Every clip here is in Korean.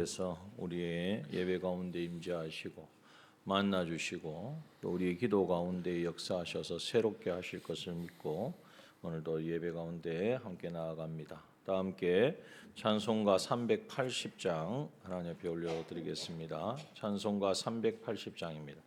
그래서 우리의 예배 가운데 임재하시고 만나 주시고 또 우리의 기도 가운데 역사하셔서 새롭게 하실 것을 믿고 오늘도 예배 가운데 함께 나아갑니다. 다 함께 찬송가 380장 하나님 앞에 올려드리겠습니다. 찬송가 380장입니다.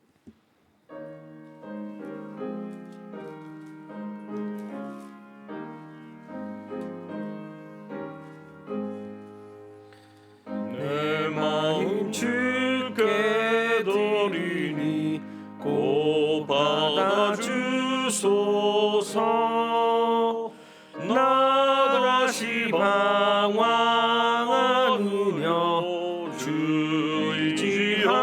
주께 드리니 고 받아주소서. 나 다시 방황하느냐 주 의지합니다.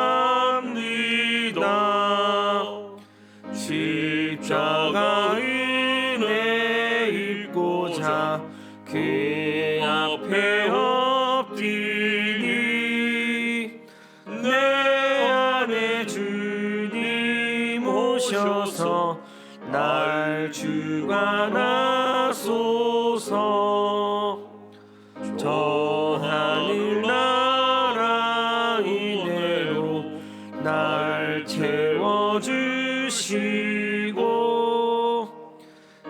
십자가 은혜 입고자 그 앞에 엎드리니 내 안에 주님 오셔서 날 주관하소서. 저 하늘나라 이대로 날 채워주시고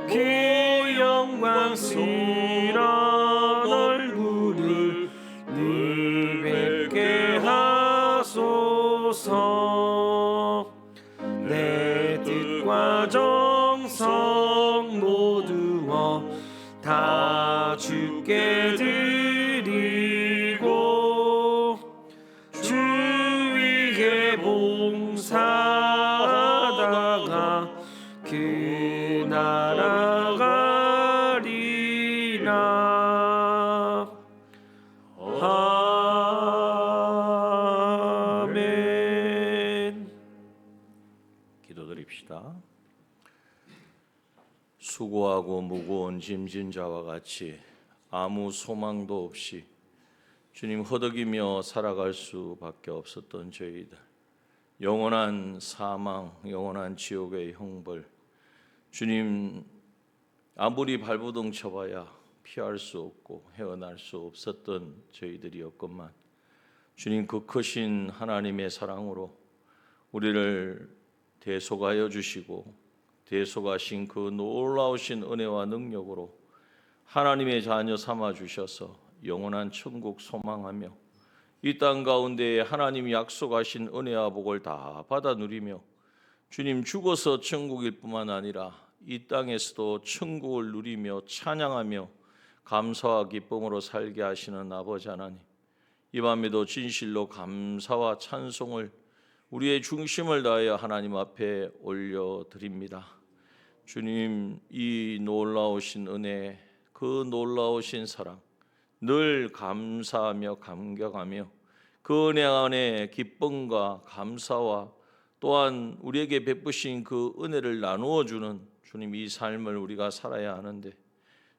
그 영광스러운 얼굴을 늘 뵙게 하소서. 내 뜻과 정성 모두어 다 주께 드리고 주 위에 봉사하다가 그 나라 가리라. 아멘. 기도드립시다. 수고하고 무거운 짐진 자와 같이 아무 소망도 없이 주님 허덕이며 살아갈 수밖에 없었던 저희들, 영원한 사망, 영원한 지옥의 형벌, 주님 아무리 발부둥 쳐봐야 피할 수 없고 헤어날 수 없었던 저희들이었건만 주님 그 크신 하나님의 사랑으로 우리를 대속하여 주시고 대속하신 그 놀라우신 은혜와 능력으로 하나님의 자녀 삼아 주셔서 영원한 천국 소망하며 이 땅 가운데 하나님이 약속하신 은혜와 복을 다 받아 누리며 주님 죽어서 천국일 뿐만 아니라 이 땅에서도 천국을 누리며 찬양하며 감사와 기쁨으로 살게 하시는 아버지 하나님, 이 밤에도 진실로 감사와 찬송을 우리의 중심을 다하여 하나님 앞에 올려드립니다. 주님, 이 놀라우신 은혜, 그 놀라우신 사랑 늘 감사하며 감격하며 그 은혜 안에 기쁨과 감사와 또한 우리에게 베푸신 그 은혜를 나누어 주는 주님, 이 삶을 우리가 살아야 하는데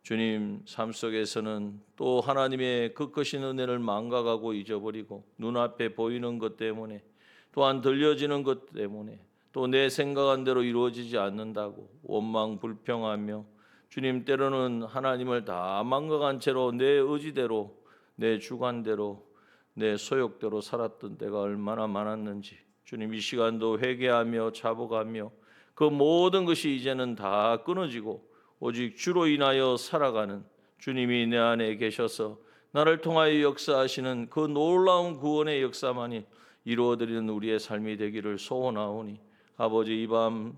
주님, 삶 속에서는 또 하나님의 그 크신 은혜를 망각하고 잊어버리고 눈앞에 보이는 것 때문에 또한 들려지는 것 때문에 또 내 생각한 대로 이루어지지 않는다고 원망 불평하며 주님, 때로는 하나님을 다 망각한 채로 내 의지대로 내 주관대로 내 소욕대로 살았던 때가 얼마나 많았는지 주님, 이 시간도 회개하며 자복하며 그 모든 것이 이제는 다 끊어지고 오직 주로 인하여 살아가는 주님이 내 안에 계셔서 나를 통하여 역사하시는 그 놀라운 구원의 역사만이 이루어드리는 우리의 삶이 되기를 소원하오니 아버지, 이 밤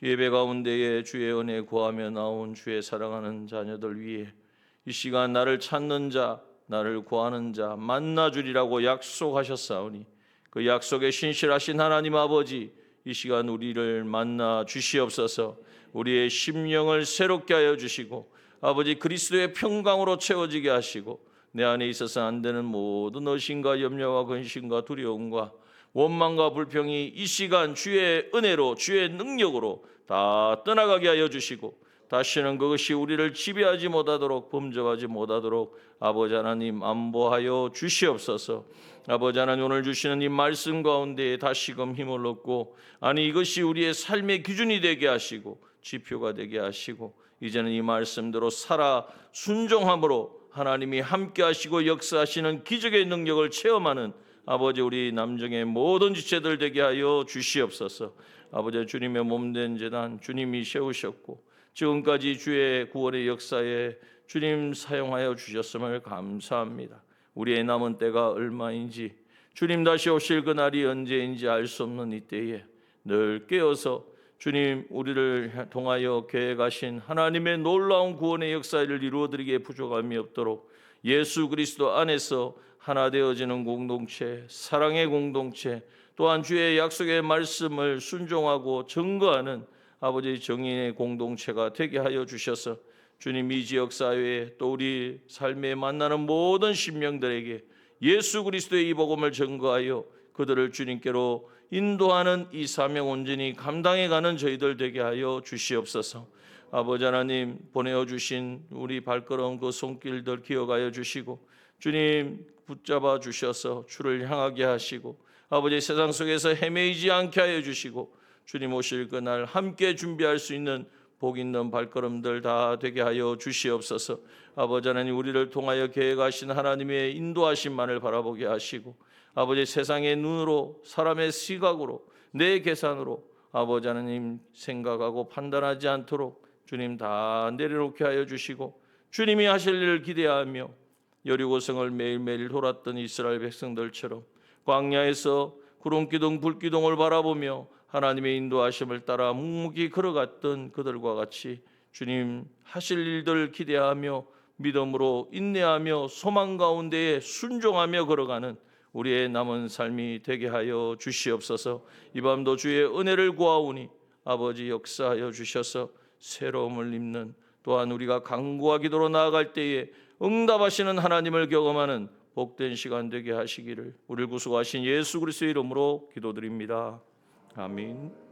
예배 가운데에 주의 은혜 구하며 나온 주의 사랑하는 자녀들 위해 이 시간 나를 찾는 자, 나를 구하는 자 만나 주리라고 약속하셨사오니 그 약속에 신실하신 하나님 아버지, 이 시간 우리를 만나 주시옵소서. 우리의 심령을 새롭게 하여 주시고 아버지, 그리스도의 평강으로 채워지게 하시고 내 안에 있어서 안 되는 모든 의심과 염려와 근심과 두려움과 원망과 불평이 이 시간 주의 은혜로 주의 능력으로 다 떠나가게 하여 주시고 다시는 그것이 우리를 지배하지 못하도록 범접하지 못하도록 아버지 하나님 안보하여 주시옵소서. 아버지 하나님, 오늘 주시는 이 말씀 가운데 다시금 힘을 얻고 이것이 우리의 삶의 기준이 되게 하시고 지표가 되게 하시고 이제는 이 말씀대로 살아 순종함으로 하나님이 함께 하시고 역사하시는 기적의 능력을 체험하는 아버지 우리 남정의 모든 지체들 되게 하여 주시옵소서. 아버지 주님의 몸된 제단 주님이 세우셨고 지금까지 주의 구원의 역사에 주님 사용하여 주셨음을 감사합니다. 우리의 남은 때가 얼마인지 주님 다시 오실 그날이 언제인지 알 수 없는 이때에 늘 깨어서 주님 우리를 통하여 계획하신 하나님의 놀라운 구원의 역사를 이루어드리기에 부족함이 없도록 예수 그리스도 안에서 하나 되어지는 공동체, 사랑의 공동체, 또한 주의 약속의 말씀을 순종하고 증거하는 아버지 정인의 공동체가 되게 하여 주셔서 주님 이 지역 사회에 또 우리 삶에 만나는 모든 심령들에게 예수 그리스도의 이 복음을 증거하여 그들을 주님께로 인도하는 이 사명 온전히 감당해가는 저희들 되게 하여 주시옵소서. 아버지 하나님 보내어 주신 우리 발걸음 그 손길들 기억하여 주시고 주님 붙잡아 주셔서 주를 향하게 하시고 아버지 세상 속에서 헤매이지 않게 하여 주시고 주님 오실 그날 함께 준비할 수 있는 복 있는 발걸음들 다 되게 하여 주시옵소서. 아버지 하나님 우리를 통하여 계획하신 하나님의 인도하심만을 바라보게 하시고 아버지 세상의 눈으로 사람의 시각으로 내 계산으로 아버지 하나님 생각하고 판단하지 않도록 주님 다 내려놓게 하여 주시고 주님이 하실 일을 기대하며 여리고성을 매일매일 돌았던 이스라엘 백성들처럼 광야에서 구름기둥 불기둥을 바라보며 하나님의 인도하심을 따라 묵묵히 걸어갔던 그들과 같이 주님 하실 일들 기대하며 믿음으로 인내하며 소망 가운데에 순종하며 걸어가는 우리의 남은 삶이 되게 하여 주시옵소서. 이 밤도 주의 은혜를 구하오니 아버지 역사하여 주셔서 새로움을 입는 또한 우리가 간구와 기도로 나아갈 때에 응답하시는 하나님을 경험하는 복된 시간 되게 하시기를 우리를 구속하신 예수 그리스도의 이름으로 기도드립니다. 아멘.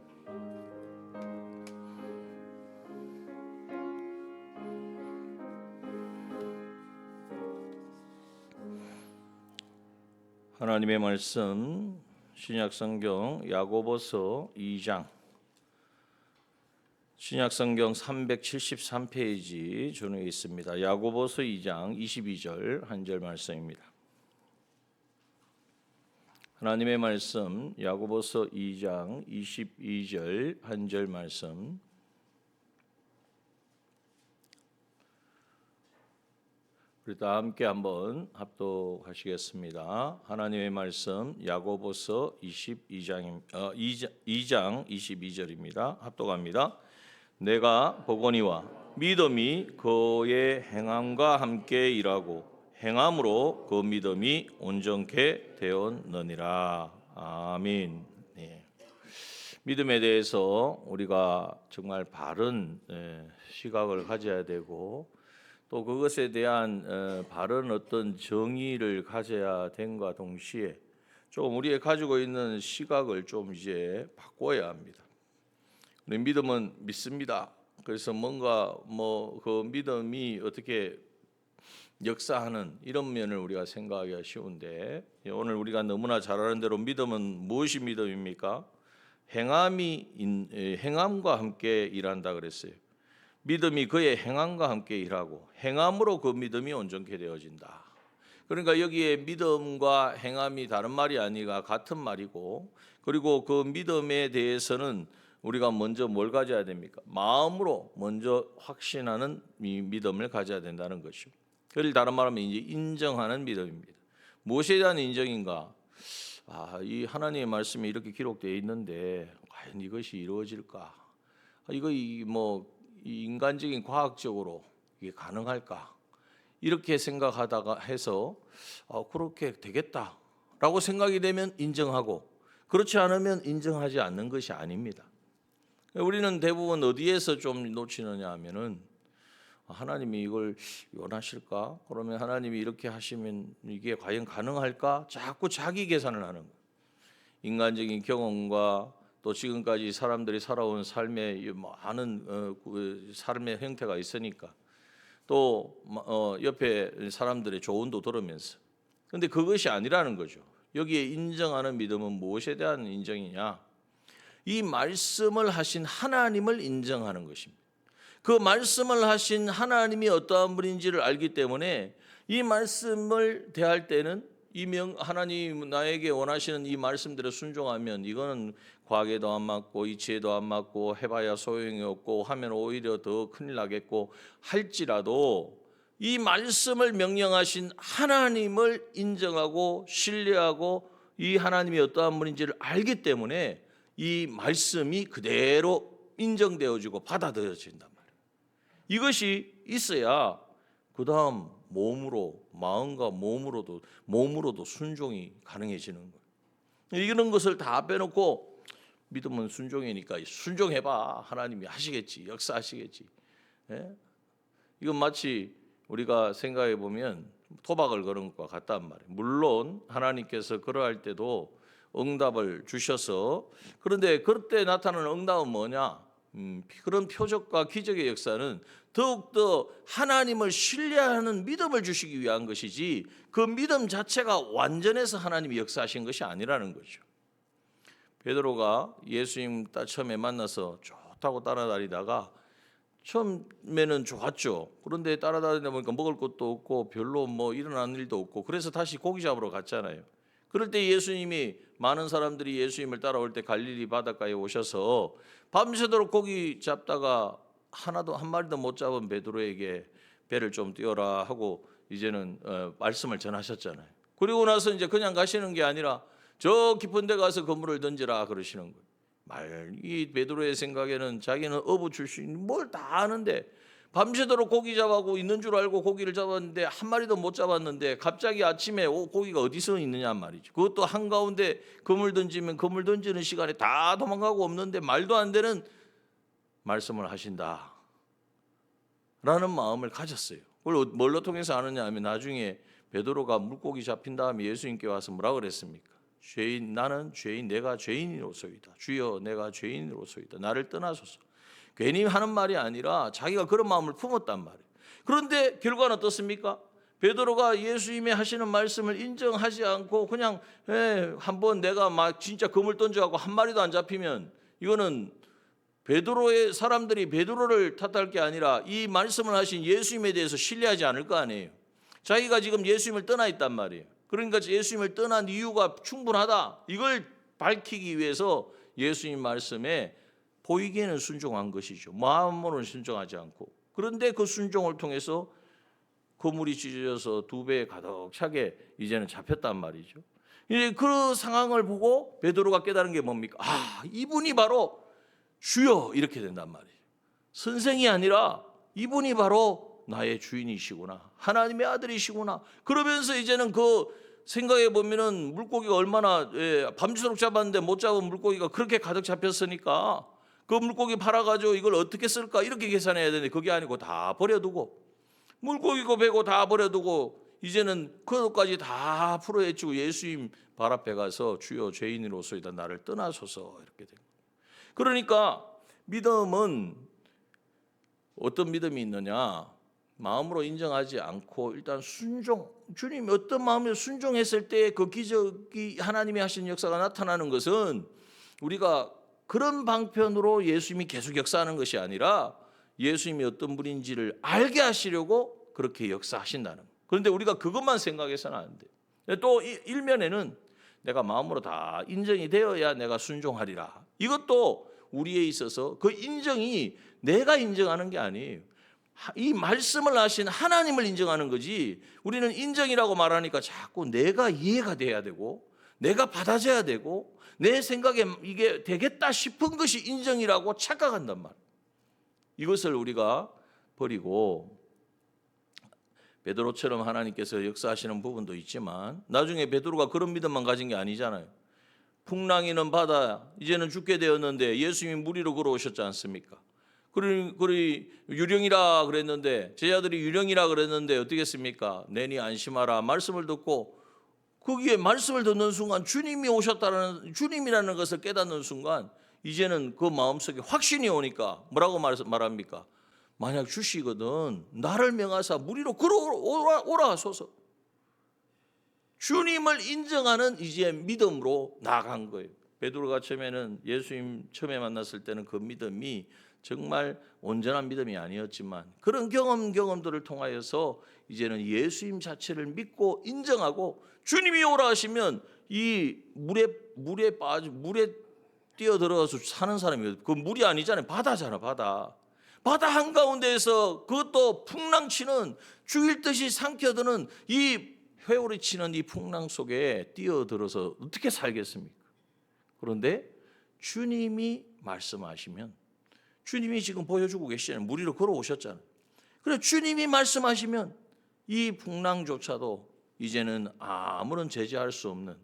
하나님의 말씀 신약성경 야고보서 2장 신약성경 373페이지 준에 있습니다. 야고보서 2장 22절 한 절 말씀입니다. 하나님의 말씀 야고보서 2장 22절 한 절 말씀 우리 다 함께 한번 합독하시겠습니다. 하나님의 말씀 야고보서 2장 22절입니다. 합독합니다. 내가 보거니와 믿음이 그의 행함과 함께 일하고 행함으로 그 믿음이 온전케 되었느니라. 아멘. 네. 믿음에 대해서 우리가 정말 바른 시각을 가져야 되고 또 그것에 대한 바른 어떤 정의를 가져야 됨과 동시에 좀 우리가 가지고 있는 시각을 좀 이제 바꿔야 합니다. 우리 믿음은 믿습니다. 그래서 뭔가 그 믿음이 어떻게 역사하는 이런 면을 우리가 생각하기가 쉬운데 오늘 우리가 너무나 잘 아는 대로 믿음은 무엇이 믿음입니까? 행함과 함께 일한다 그랬어요. 믿음이 그의 행함과 함께 일하고 행함으로 그 믿음이 온전케 되어진다. 그러니까 여기에 믿음과 행함이 다른 말이 아니라 같은 말이고 그리고 그 믿음에 대해서는 우리가 먼저 뭘 가져야 됩니까? 마음으로 먼저 확신하는 믿음을 가져야 된다는 것이죠. 그걸 다른 말하면 이제 인정하는 믿음입니다. 무엇에 대한 인정인가? 이 하나님의 말씀이 이렇게 기록되어 있는데 과연 이것이 이루어질까? 이거 이 인간적인 과학적으로 이게 가능할까? 이렇게 생각하다가 해서 그렇게 되겠다라고 생각이 되면 인정하고 그렇지 않으면 인정하지 않는 것이 아닙니다. 우리는 대부분 어디에서 좀 놓치느냐 하면은 하나님이 이걸 원하실까? 그러면 하나님이 이렇게 하시면 이게 과연 가능할까? 자꾸 자기 계산을 하는 거예요. 인간적인 경험과 또 지금까지 사람들이 살아온 삶의 많은 삶의 형태가 있으니까 또 옆에 사람들의 조언도 들으면서 근데 그것이 아니라는 거죠. 여기에 인정하는 믿음은 무엇에 대한 인정이냐? 이 말씀을 하신 하나님을 인정하는 것입니다. 그 말씀을 하신 하나님이 어떠한 분인지를 알기 때문에 이 말씀을 대할 때는 하나님 나에게 원하시는 이 말씀대로 순종하면 이거는 과학에도 안 맞고 이치에도 안 맞고 해봐야 소용이 없고 하면 오히려 더 큰일 나겠고 할지라도 이 말씀을 명령하신 하나님을 인정하고 신뢰하고 이 하나님이 어떠한 분인지를 알기 때문에 이 말씀이 그대로 인정되어지고 받아들여진단 말이에요. 이것이 있어야 그 다음 마음과 몸으로도 순종이 가능해지는 거예요. 이런 것을 다 빼놓고 믿음은 순종이니까 순종해봐, 하나님이 하시겠지, 역사하시겠지. 예? 이건 마치 우리가 생각해 보면 토박을 거는 것과 같단 말이에요. 물론 하나님께서 그러할 때도 응답을 주셔서, 그런데 그때 나타나는 응답은 뭐냐? 그런 표적과 기적의 역사는 더욱더 하나님을 신뢰하는 믿음을 주시기 위한 것이지 그 믿음 자체가 완전해서 하나님이 역사하신 것이 아니라는 거죠. 베드로가 예수님 처음에 만나서 좋다고 따라다니다가 처음에는 좋았죠. 그런데 따라다니다 보니까 먹을 것도 없고 별로 일어나는 일도 없고 그래서 다시 고기 잡으러 갔잖아요. 그럴 때 예수님이, 많은 사람들이 예수님을 따라올 때 갈릴리 바닷가에 오셔서 밤새도록 고기 잡다가 한 마리도 못 잡은 베드로에게 배를 좀 띄워라 하고 이제는 말씀을 전하셨잖아요. 그리고 나서 이제 그냥 가시는 게 아니라 저 깊은 데 가서 그물을 던지라 그러시는 거예요. 이 베드로의 생각에는 자기는 어부 출신 뭘 다 아는데 밤새도록 고기 잡아고 있는 줄 알고 고기를 잡았는데 한 마리도 못 잡았는데 갑자기 아침에 고기가 어디서 있느냐 말이죠. 그것도 한가운데 그물 던지면 그물 던지는 시간에 다 도망가고 없는데 말도 안 되는 말씀을 하신다 라는 마음을 가졌어요. 그걸 뭘로 통해서 아느냐 하면 나중에 베드로가 물고기 잡힌 다음에 예수님께 와서 뭐라 그랬습니까? 나는 죄인, 내가 죄인으로소이다. 주여, 내가 죄인으로소이다. 나를 떠나소서. 괜히 하는 말이 아니라 자기가 그런 마음을 품었단 말이에요. 그런데 결과는 어떻습니까? 베드로가 예수님이 하시는 말씀을 인정하지 않고 그냥 한번 내가 막 진짜 그물 던져갖고 한 마리도 안 잡히면 이거는 베드로의 사람들이 베드로를 탓할 게 아니라 이 말씀을 하신 예수님에 대해서 신뢰하지 않을 거 아니에요. 자기가 지금 예수님을 떠나 있단 말이에요. 그러니까 예수님을 떠난 이유가 충분하다. 이걸 밝히기 위해서 예수님 말씀에 보이기에는 순종한 것이죠. 마음으로는 순종하지 않고. 그런데 그 순종을 통해서 그물이 찢어져서 2배 가득 차게 이제는 잡혔단 말이죠. 이제 그 상황을 보고 베드로가 깨달은 게 뭡니까? 이분이 바로 주여, 이렇게 된단 말이에요. 선생이 아니라 이분이 바로 나의 주인이시구나, 하나님의 아들이시구나. 그러면서 이제는 생각해 보면은 물고기가 얼마나 밤새도록 잡았는데 못 잡은 물고기가 그렇게 가득 잡혔으니까 그 물고기 팔아가지고 이걸 어떻게 쓸까 이렇게 계산해야 되는데 그게 아니고 다 버려두고, 물고기고 배고 다 버려두고 이제는 그것까지 다 풀어헤치고 예수님 발 앞에 가서 주여, 죄인으로소이다, 나를 떠나소서, 이렇게 된 거예요. 그러니까 믿음은 어떤 믿음이 있느냐? 마음으로 인정하지 않고 일단 순종, 주님이 어떤 마음으로 순종했을 때 그 기적이 하나님이 하신 역사가 나타나는 것은 우리가 그런 방편으로 예수님이 계속 역사하는 것이 아니라 예수님이 어떤 분인지를 알게 하시려고 그렇게 역사하신다는 거예요. 그런데 우리가 그것만 생각해서는 안 돼요. 또 일면에는 내가 마음으로 다 인정이 되어야 내가 순종하리라. 이것도 우리에 있어서 그 인정이 내가 인정하는 게 아니에요. 이 말씀을 하신 하나님을 인정하는 거지, 우리는 인정이라고 말하니까 자꾸 내가 이해가 돼야 되고 내가 받아줘야 되고 내 생각에 이게 되겠다 싶은 것이 인정이라고 착각한단 말이에요. 이것을 우리가 버리고 베드로처럼 하나님께서 역사하시는 부분도 있지만 나중에 베드로가 그런 믿음만 가진 게 아니잖아요. 풍랑이는 바다, 이제는 죽게 되었는데 예수님이 물 위로 걸어오셨지 않습니까? 그리 유령이라 그랬는데, 제자들이 유령이라 그랬는데 어떻게 했습니까? 내니 안심하라 말씀을 듣고 거기에 말씀을 듣는 순간 주님이 오셨다는, 주님이라는 것을 깨닫는 순간 이제는 그 마음속에 확신이 오니까 뭐라고 말합니까? 만약 주시거든 나를 명하사 물 위로 걸어오라 하소서. 주님을 인정하는 이제 믿음으로 나아간 거예요. 베드로가 처음에는 예수님 처음에 만났을 때는 그 믿음이 정말 온전한 믿음이 아니었지만 그런 경험들을 통하여서 이제는 예수님 자체를 믿고 인정하고 주님이 오라 하시면 이 물에 뛰어들어서 사는 사람이거든요. 그 물이 아니잖아요. 바다잖아, 바다. 바다 한가운데에서 그것도 풍랑치는 죽일 듯이 삼켜드는 이 회오리 치는 이 풍랑 속에 뛰어들어서 어떻게 살겠습니까? 그런데 주님이 말씀하시면, 주님이 지금 보여주고 계시잖아요. 물 위로 걸어오셨잖아요. 그래, 주님이 말씀하시면 이 풍랑조차도 이제는 아무런 제재할 수 없는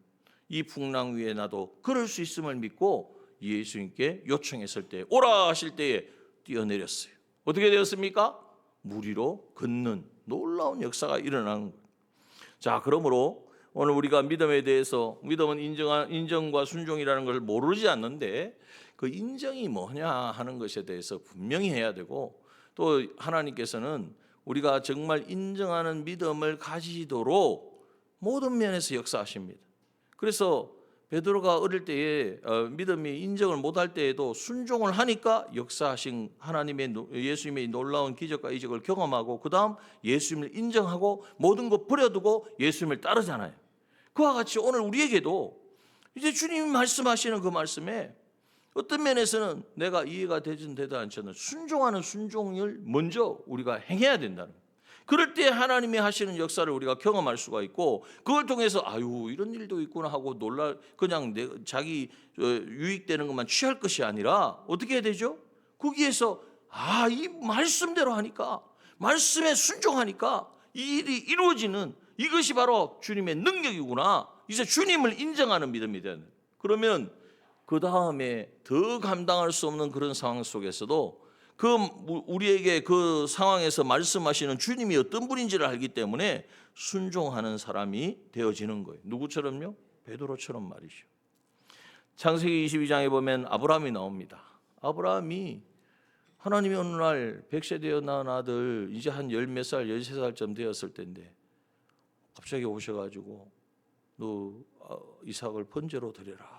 이 풍랑 위에 나도 걸을 수 있음을 믿고 예수님께 요청했을 때, 오라 하실 때에 뛰어내렸어요. 어떻게 되었습니까? 물 위로 걷는 놀라운 역사가 일어나는 거예요. 자, 그러므로 오늘 우리가 믿음에 대해서, 믿음은 인정과 순종이라는 걸 모르지 않는데 그 인정이 뭐냐 하는 것에 대해서 분명히 해야 되고, 또 하나님께서는 우리가 정말 인정하는 믿음을 가지도록 모든 면에서 역사하십니다. 그래서 베드로가 어릴 때에 믿음이 인정을 못할 때에도 순종을 하니까 역사하신 하나님의 예수님의 놀라운 기적과 이적을 경험하고 그 다음 예수님을 인정하고 모든 것 버려두고 예수님을 따르잖아요. 그와 같이 오늘 우리에게도 이제 주님이 말씀하시는 그 말씀에 어떤 면에서는 내가 이해가 되든 되지 않지는 순종하는 순종을 먼저 우리가 행해야 된다는 거예요. 그럴 때 하나님이 하시는 역사를 우리가 경험할 수가 있고, 그걸 통해서 아유 이런 일도 있구나 하고 그냥 자기 유익되는 것만 취할 것이 아니라 어떻게 해야 되죠? 거기에서 이 말씀대로 하니까, 말씀에 순종하니까 이 일이 이루어지는, 이것이 바로 주님의 능력이구나. 이제 주님을 인정하는 믿음이 되는. 그러면 그 다음에 더 감당할 수 없는 그런 상황 속에서도 우리에게 그 상황에서 말씀하시는 주님이 어떤 분인지를 알기 때문에 순종하는 사람이 되어지는 거예요. 누구처럼요? 베드로처럼 말이죠. 창세기 22장에 보면 아브라함이 나옵니다. 아브라함이 하나님이 어느 날 100세 되어 낳은 아들 이제 한 열 몇 살, 13살쯤 되었을 때인데 갑자기 오셔가지고 너 이삭을 번제로 드려라.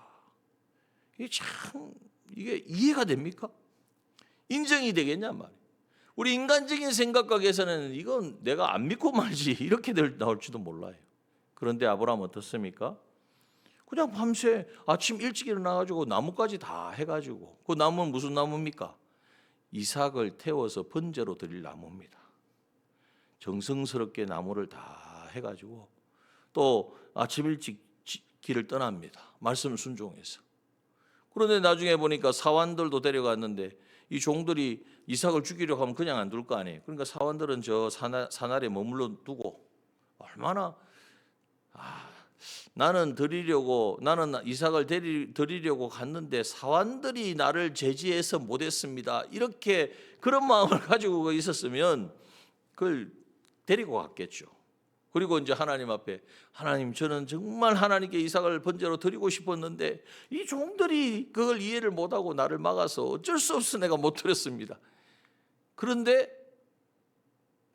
이게 이해가 됩니까? 인정이 되겠냐 말이에요. 우리 인간적인 생각과 계산은 이건 내가 안 믿고 말지 이렇게 나올지도 몰라요. 그런데 아브라함 어떻습니까? 그냥 밤새 아침 일찍 일어나가지고 나무까지 다 해가지고, 그 나무는 무슨 나무입니까? 이삭을 태워서 번제로 드릴 나무입니다. 정성스럽게 나무를 다 해가지고 또 아침 일찍 길을 떠납니다. 말씀 순종해서. 그런데 나중에 보니까 사환들도 데려갔는데 이 종들이 이삭을 죽이려고 하면 그냥 안 둘 거 아니에요. 그러니까 사환들은 저 산아래 머물러 두고 얼마나 나는 이삭을 드리려고 갔는데 사환들이 나를 제지해서 못했습니다. 이렇게 그런 마음을 가지고 있었으면 그걸 데리고 갔겠죠. 그리고 이제 하나님 앞에, 하나님 저는 정말 하나님께 이삭을 번제로 드리고 싶었는데 이 종들이 그걸 이해를 못하고 나를 막아서 어쩔 수 없어 내가 못 드렸습니다. 그런데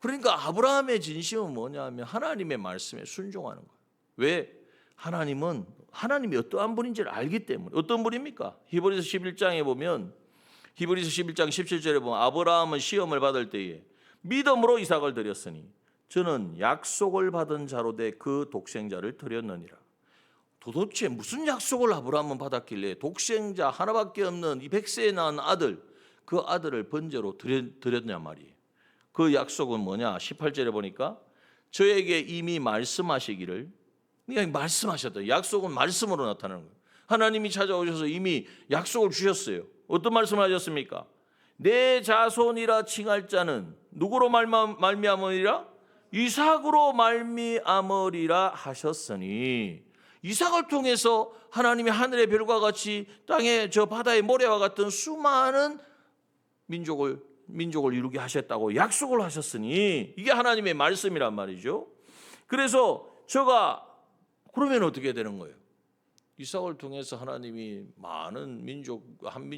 그러니까 아브라함의 진심은 뭐냐 하면 하나님의 말씀에 순종하는 거예요. 왜? 하나님이 어떠한 분인지를 알기 때문에. 어떤 분입니까? 히브리서 11장에 보면, 히브리서 11장 17절에 보면 아브라함은 시험을 받을 때에 믿음으로 이삭을 드렸으니 저는 약속을 받은 자로 돼 그 독생자를 드렸느니라. 도대체 무슨 약속을 아브라함은 받았길래 독생자 하나밖에 없는 이 100세에 낳은 아들, 그 아들을 번제로 드렸냐 말이에요. 그 약속은 뭐냐? 18절에 보니까 저에게 이미 말씀하시기를, 그냥 말씀하셨다. 약속은 말씀으로 나타나는 거예요. 하나님이 찾아오셔서 이미 약속을 주셨어요. 어떤 말씀을 하셨습니까? 내 자손이라 칭할 자는 누구로 말미암으리라? 이삭으로 말미암으리라 하셨으니, 이삭을 통해서 하나님이 하늘의 별과 같이 땅의 저 바다의 모래와 같은 수많은 민족을 이루게 하셨다고 약속을 하셨으니, 이게 하나님의 말씀이란 말이죠. 그래서 그러면 어떻게 되는 거예요? 이삭을 통해서 하나님이 많은 큰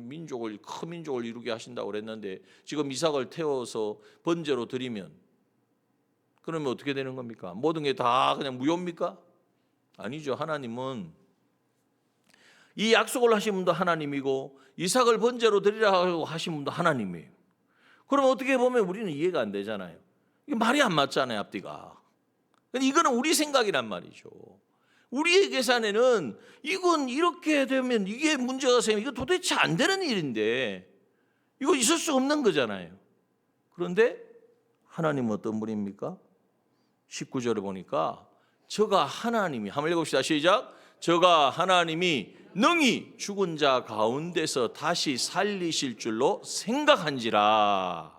민족을 이루게 하신다고 그랬는데 지금 이삭을 태워서 번제로 드리면 그러면 어떻게 되는 겁니까? 모든 게 다 그냥 무효입니까? 아니죠. 하나님은 이 약속을 하신 분도 하나님이고 이삭을 번제로 드리라고 하신 분도 하나님이에요. 그럼 어떻게 보면 우리는 이해가 안 되잖아요. 이게 말이 안 맞잖아요, 앞뒤가. 근데 이거는 우리 생각이란 말이죠. 우리의 계산에는 이건 이렇게 되면 이게 문제가 생겨. 이거 도대체 안 되는 일인데 이거 있을 수 없는 거잖아요. 그런데 하나님은 어떤 분입니까? 19절에 보니까 저가 하나님이, 한번 읽읍시다. 시작. 저가 하나님이 능히 죽은 자 가운데서 다시 살리실 줄로 생각한지라.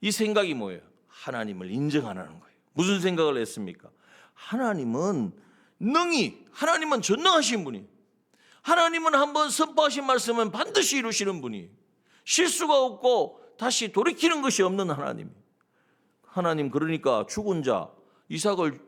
이 생각이 뭐예요? 하나님을 인정하는 거예요. 무슨 생각을 했습니까? 하나님은 능히, 하나님은 전능하신 분이, 하나님은 한번 선포하신 말씀은 반드시 이루시는 분이, 실수가 없고 다시 돌이키는 것이 없는 하나님. 하나님, 그러니까 죽은 자 이삭을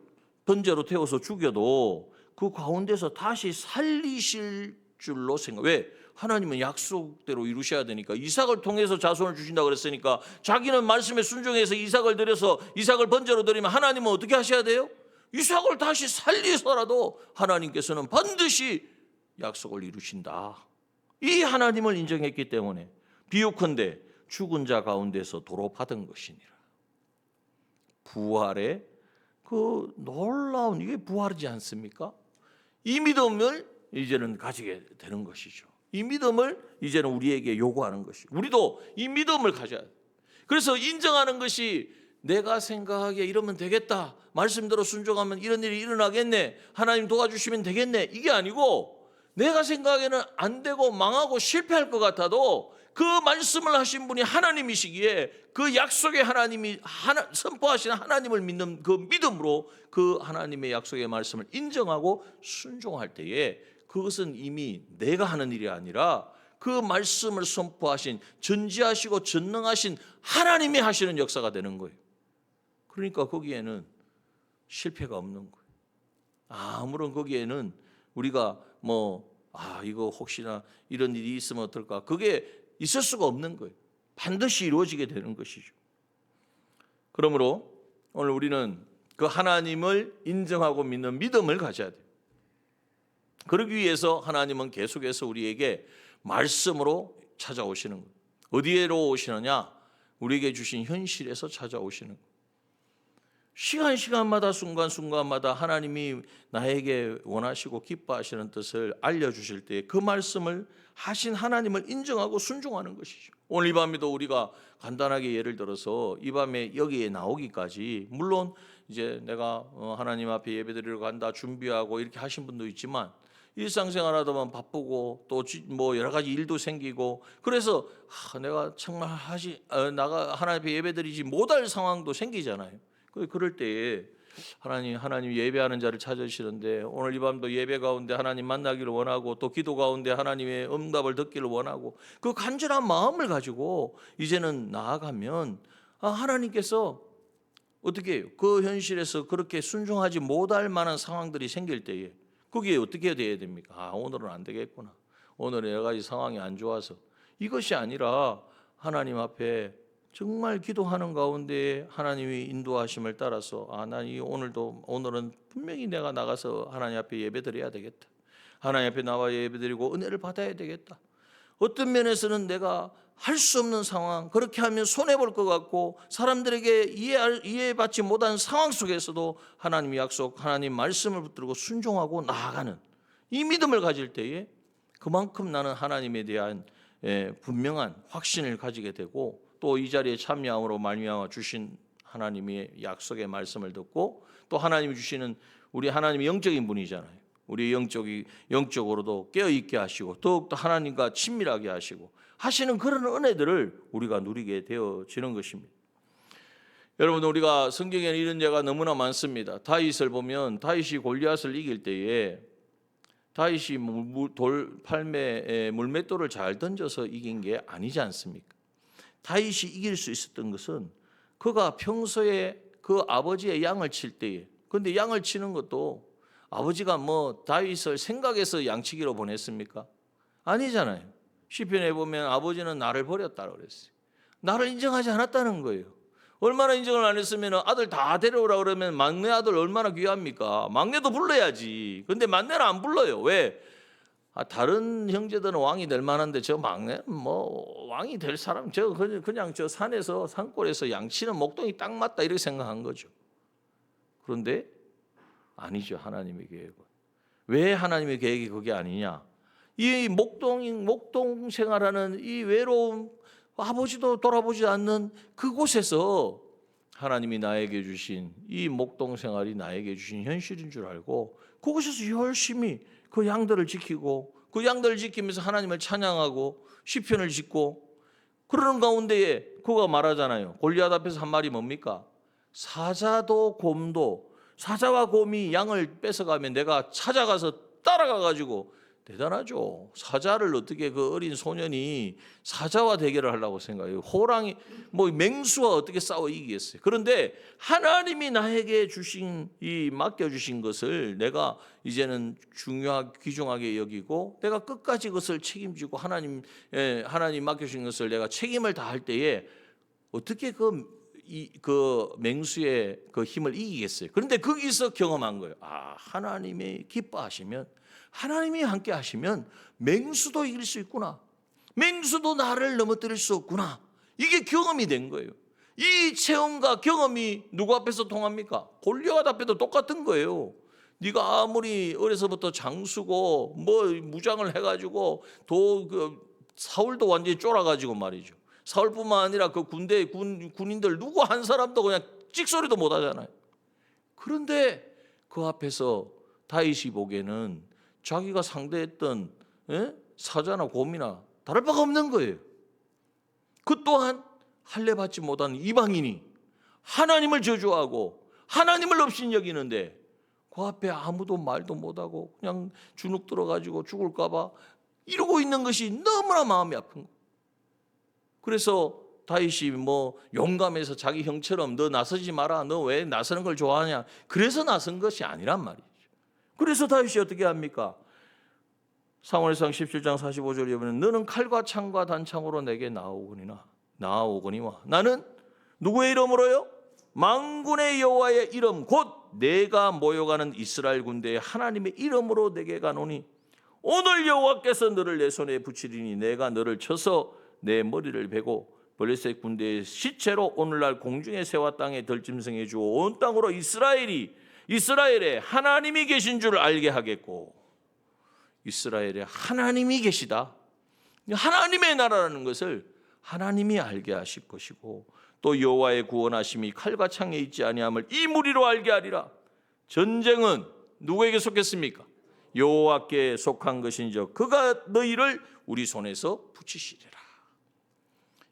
번제로 태워서 죽여도 그 가운데서 다시 살리실 줄로 생각. 왜? 하나님은 약속대로 이루셔야 되니까. 이삭을 통해서 자손을 주신다고 그랬으니까 자기는 말씀에 순종해서 이삭을 드려서 이삭을 번제로 드리면 하나님은 어떻게 하셔야 돼요? 이삭을 다시 살리서라도 하나님께서는 반드시 약속을 이루신다. 이 하나님을 인정했기 때문에 비유컨대 죽은 자 가운데서 도로 받은 것이니라. 부활의 그 놀라운, 이게 부활이지 않습니까? 이 믿음을 이제는 가지게 되는 것이죠. 이 믿음을 이제는 우리에게 요구하는 것이죠. 우리도 이 믿음을 가져야 돼요. 그래서 인정하는 것이 내가 생각하기에 이러면 되겠다, 말씀대로 순종하면 이런 일이 일어나겠네, 하나님 도와주시면 되겠네, 이게 아니고 내가 생각하기에는 안 되고 망하고 실패할 것 같아도 그 말씀을 하신 분이 하나님이시기에 그 약속의 하나님이 선포하신 하나님을 믿는 그 믿음으로 그 하나님의 약속의 말씀을 인정하고 순종할 때에 그것은 이미 내가 하는 일이 아니라 그 말씀을 선포하신 전지하시고 전능하신 하나님이 하시는 역사가 되는 거예요. 그러니까 거기에는 실패가 없는 거예요. 아무런 거기에는 우리가 이거 혹시나 이런 일이 있으면 어떨까, 그게 있을 수가 없는 거예요. 반드시 이루어지게 되는 것이죠. 그러므로 오늘 우리는 그 하나님을 인정하고 믿는 믿음을 가져야 돼요. 그러기 위해서 하나님은 계속해서 우리에게 말씀으로 찾아오시는 거예요. 어디로 오시느냐? 우리에게 주신 현실에서 찾아오시는 거예요. 시간마다 순간순간마다 하나님이 나에게 원하시고 기뻐하시는 뜻을 알려주실 때 그 말씀을 하신 하나님을 인정하고 순종하는 것이죠. 오늘 이 밤에도 우리가 간단하게 예를 들어서 이 밤에 여기에 나오기까지, 물론 이제 내가 하나님 앞에 예배드리러 간다 준비하고 이렇게 하신 분도 있지만 일상생활하다 보면 바쁘고 또 여러 가지 일도 생기고 그래서 내가 정말 나가 하나님 앞에 예배드리지 못할 상황도 생기잖아요. 그럴 때에 하나님 예배하는 자를 찾으시는데 오늘 이 밤도 예배 가운데 하나님 만나기를 원하고 또 기도 가운데 하나님의 응답을 듣기를 원하고 그 간절한 마음을 가지고 이제는 나아가면 하나님께서 어떻게 해요? 그 현실에서 그렇게 순종하지 못할 만한 상황들이 생길 때에 거기에 어떻게 돼야 됩니까? 오늘은 안 되겠구나, 오늘은 여러 가지 상황이 안 좋아서, 이것이 아니라 하나님 앞에 정말 기도하는 가운데 하나님의 인도하심을 따라서 오늘은 분명히 내가 나가서 하나님 앞에 예배드려야 되겠다, 하나님 앞에 나와 예배드리고 은혜를 받아야 되겠다. 어떤 면에서는 내가 할 수 없는 상황, 그렇게 하면 손해볼 것 같고 사람들에게 이해받지 못하는 상황 속에서도 하나님 약속, 하나님 말씀을 붙들고 순종하고 나아가는 이 믿음을 가질 때에 그만큼 나는 하나님에 대한 분명한 확신을 가지게 되고 또 이 자리에 참여함으로 말미암아 주신 하나님의 약속의 말씀을 듣고 또 하나님이 주시는, 우리 하나님이 영적인 분이잖아요. 우리 영적으로도 깨어있게 하시고 더욱더 하나님과 친밀하게 하시는 그런 은혜들을 우리가 누리게 되어지는 것입니다. 여러분, 우리가 성경에는 이런 예가 너무나 많습니다. 다윗을 보면 다윗이 골리앗을 이길 때에 다윗이 돌팔매에 물맷돌을 잘 던져서 이긴 게 아니지 않습니까? 다윗이 이길 수 있었던 것은 그가 평소에 그 아버지의 양을 칠 때에, 그런데 양을 치는 것도 아버지가 다윗을 생각해서 양치기로 보냈습니까? 아니잖아요. 시편에 보면 아버지는 나를 버렸다고 그랬어요. 나를 인정하지 않았다는 거예요. 얼마나 인정을 안 했으면 아들 다 데려오라 그러면 막내 아들 얼마나 귀합니까? 막내도 불러야지. 근데 막내는 안 불러요. 왜? 다른 형제들은 왕이 될 만한데 저 막내는 뭐 왕이 될 사람, 저 그냥 저 산에서 산골에서 양치는 목동이 딱 맞다 이렇게 생각한 거죠. 그런데 아니죠. 하나님의 계획은. 왜 하나님의 계획이 그게 아니냐? 이 목동 생활하는 이 외로움, 아버지도 돌아보지 않는 그곳에서 하나님이 나에게 주신 이 목동 생활이 나에게 주신 현실인 줄 알고 그곳에서 열심히 그 양들을 지키고 그 양들을 지키면서 하나님을 찬양하고 시편을 짓고 그러는 가운데에 그가 말하잖아요. 골리앗 앞에서 한 말이 뭡니까? 사자도 곰도, 사자와 곰이 양을 뺏어가면 내가 찾아가서 따라가 가지고, 대단하죠. 사자를 어떻게 그 어린 소년이 사자와 대결을 하려고 생각해요. 호랑이, 뭐 맹수와 어떻게 싸워 이기겠어요. 그런데 하나님이 나에게 주신 이 맡겨주신 것을 내가 이제는 귀중하게 여기고 내가 끝까지 그것을 책임지고 하나님 맡겨주신 것을 내가 책임을 다할 때에 어떻게 그 맹수의 그 힘을 이기겠어요. 그런데 거기서 경험한 거예요. 하나님이 기뻐하시면, 하나님이 함께 하시면 맹수도 이길 수 있구나. 맹수도 나를 넘어뜨릴 수 없구나. 이게 경험이 된 거예요. 이 체험과 경험이 누구 앞에서 통합니까? 골리앗 앞에도 똑같은 거예요. 네가 아무리 어려서부터 장수고 뭐 무장을 해가지고 사울도 완전히 쫄아가지고 말이죠. 사울뿐만 아니라 그 군인들 누구 한 사람도 그냥 찍소리도 못 하잖아요. 그런데 그 앞에서 다윗이 보기에는 자기가 상대했던 사자나 곰이나 다를 바가 없는 거예요. 그 또한 할례 받지 못한 이방인이 하나님을 저주하고 하나님을 없인 여기는데 그 앞에 아무도 말도 못하고 그냥 주눅 들어가지고 죽을까 봐 이러고 있는 것이 너무나 마음이 아픈 거예요. 그래서 다윗이 뭐 용감해서 자기 형처럼 너 나서지 마라, 너 왜 나서는 걸 좋아하냐, 그래서 나선 것이 아니란 말이죠. 그래서 다윗이 어떻게 합니까? 사무엘상 17장 45절에 보면 너는 칼과 창과 단창으로 내게 나아오거니와 나는 누구의 이름으로요? 만군의 여호와의 이름 곧 내가 모여가는 이스라엘 군대의 하나님의 이름으로 내게 가노니 오늘 여호와께서 너를 내 손에 붙이리니 내가 너를 쳐서 내 머리를 베고 블레셋 군대의 시체로 오늘날 공중의 새와 땅에 덜짐승해 주어 온 땅으로 이스라엘에 하나님이 계신 줄 알게 하겠고, 이스라엘에 하나님이 계시다, 하나님의 나라라는 것을 하나님이 알게 하실 것이고, 또 여호와의 구원하심이 칼과 창에 있지 아니함을 이 무리로 알게 하리라. 전쟁은 누구에게 속했습니까? 여호와께 속한 것인즉 그가 너희를 우리 손에서 붙이시리라.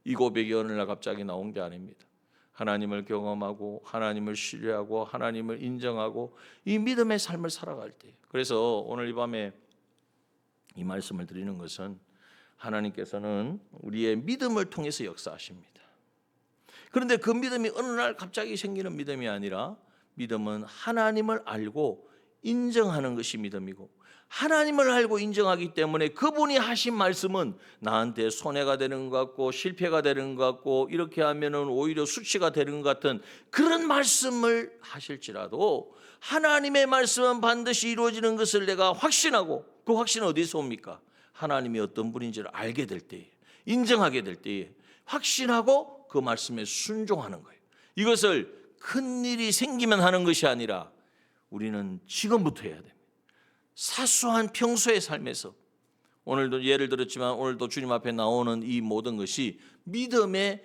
이 고백이 어느 날 갑자기 나온 게 아닙니다. 하나님을 경험하고 하나님을 신뢰하고 하나님을 인정하고 이 믿음의 삶을 살아갈 때, 그래서 오늘 이 밤에 이 말씀을 드리는 것은 하나님께서는 우리의 믿음을 통해서 역사하십니다. 그런데 그 믿음이 어느 날 갑자기 생기는 믿음이 아니라, 믿음은 하나님을 알고 인정하는 것이 믿음이고, 하나님을 알고 인정하기 때문에 그분이 하신 말씀은 나한테 손해가 되는 것 같고 실패가 되는 것 같고 이렇게 하면은 오히려 수치가 되는 것 같은 그런 말씀을 하실지라도 하나님의 말씀은 반드시 이루어지는 것을 내가 확신하고, 그 확신은 어디서 옵니까? 하나님이 어떤 분인지를 알게 될 때에, 인정하게 될 때에 확신하고 그 말씀에 순종하는 거예요. 이것을 큰 일이 생기면 하는 것이 아니라 우리는 지금부터 해야 됩니다. 사소한 평소의 삶에서, 오늘도 예를 들었지만 오늘도 주님 앞에 나오는 이 모든 것이 믿음의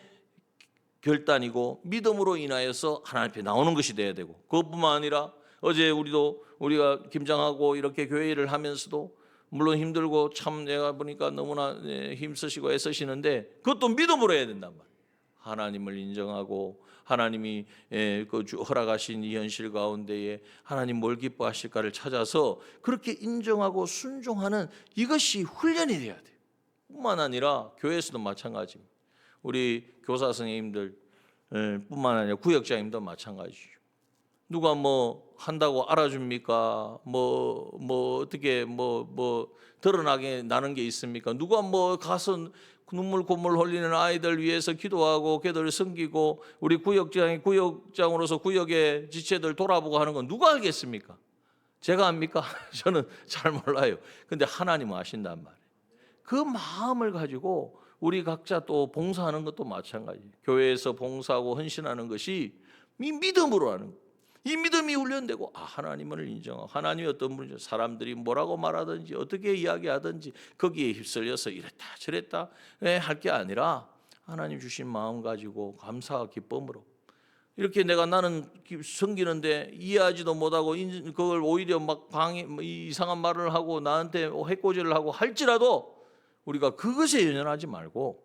결단이고 믿음으로 인하여서 하나님 앞에 나오는 것이 돼야 되고, 그것뿐만 아니라 어제 우리가 김장하고 이렇게 교회 일을 하면서도 물론 힘들고 참 내가 보니까 너무나 힘쓰시고 애쓰시는데 그것도 믿음으로 해야 된단 말이에요. 하나님을 인정하고 하나님이 허락하신 이 현실 가운데에 하나님 뭘 기뻐하실까를 찾아서 그렇게 인정하고 순종하는 이것이 훈련이 돼야 돼요. 뿐만 아니라 교회에서도 마찬가지입니다. 우리 교사 선생님들 뿐만 아니라 구역장님도 마찬가지죠. 누가 뭐 한다고 알아줍니까? 어떻게 드러나게 나는 게 있습니까? 누가 가서 눈물 콧물 흘리는 아이들 위해서 기도하고 걔들을 섬기고 우리 구역장으로서 구역의 지체들 돌아보고 하는 건 누가 알겠습니까? 제가 압니까? 저는 잘 몰라요. 근데 하나님은 아신단 말이에요. 그 마음을 가지고 우리 각자 또 봉사하는 것도 마찬가지예요. 교회에서 봉사하고 헌신하는 것이 이 믿음으로 하는 거예요. 이 믿음이 훈련되고 하나님을 인정하고 하나님이 어떤 분이죠. 사람들이 뭐라고 말하든지 어떻게 이야기하든지 거기에 휩쓸려서 이랬다 저랬다 할 게 아니라 하나님 주신 마음 가지고 감사와 기쁨으로 이렇게 나는 섬기는데 이해하지도 못하고 그걸 오히려 막 이상한 말을 하고 나한테 해코지를 하고 할지라도 우리가 그것에 연연하지 말고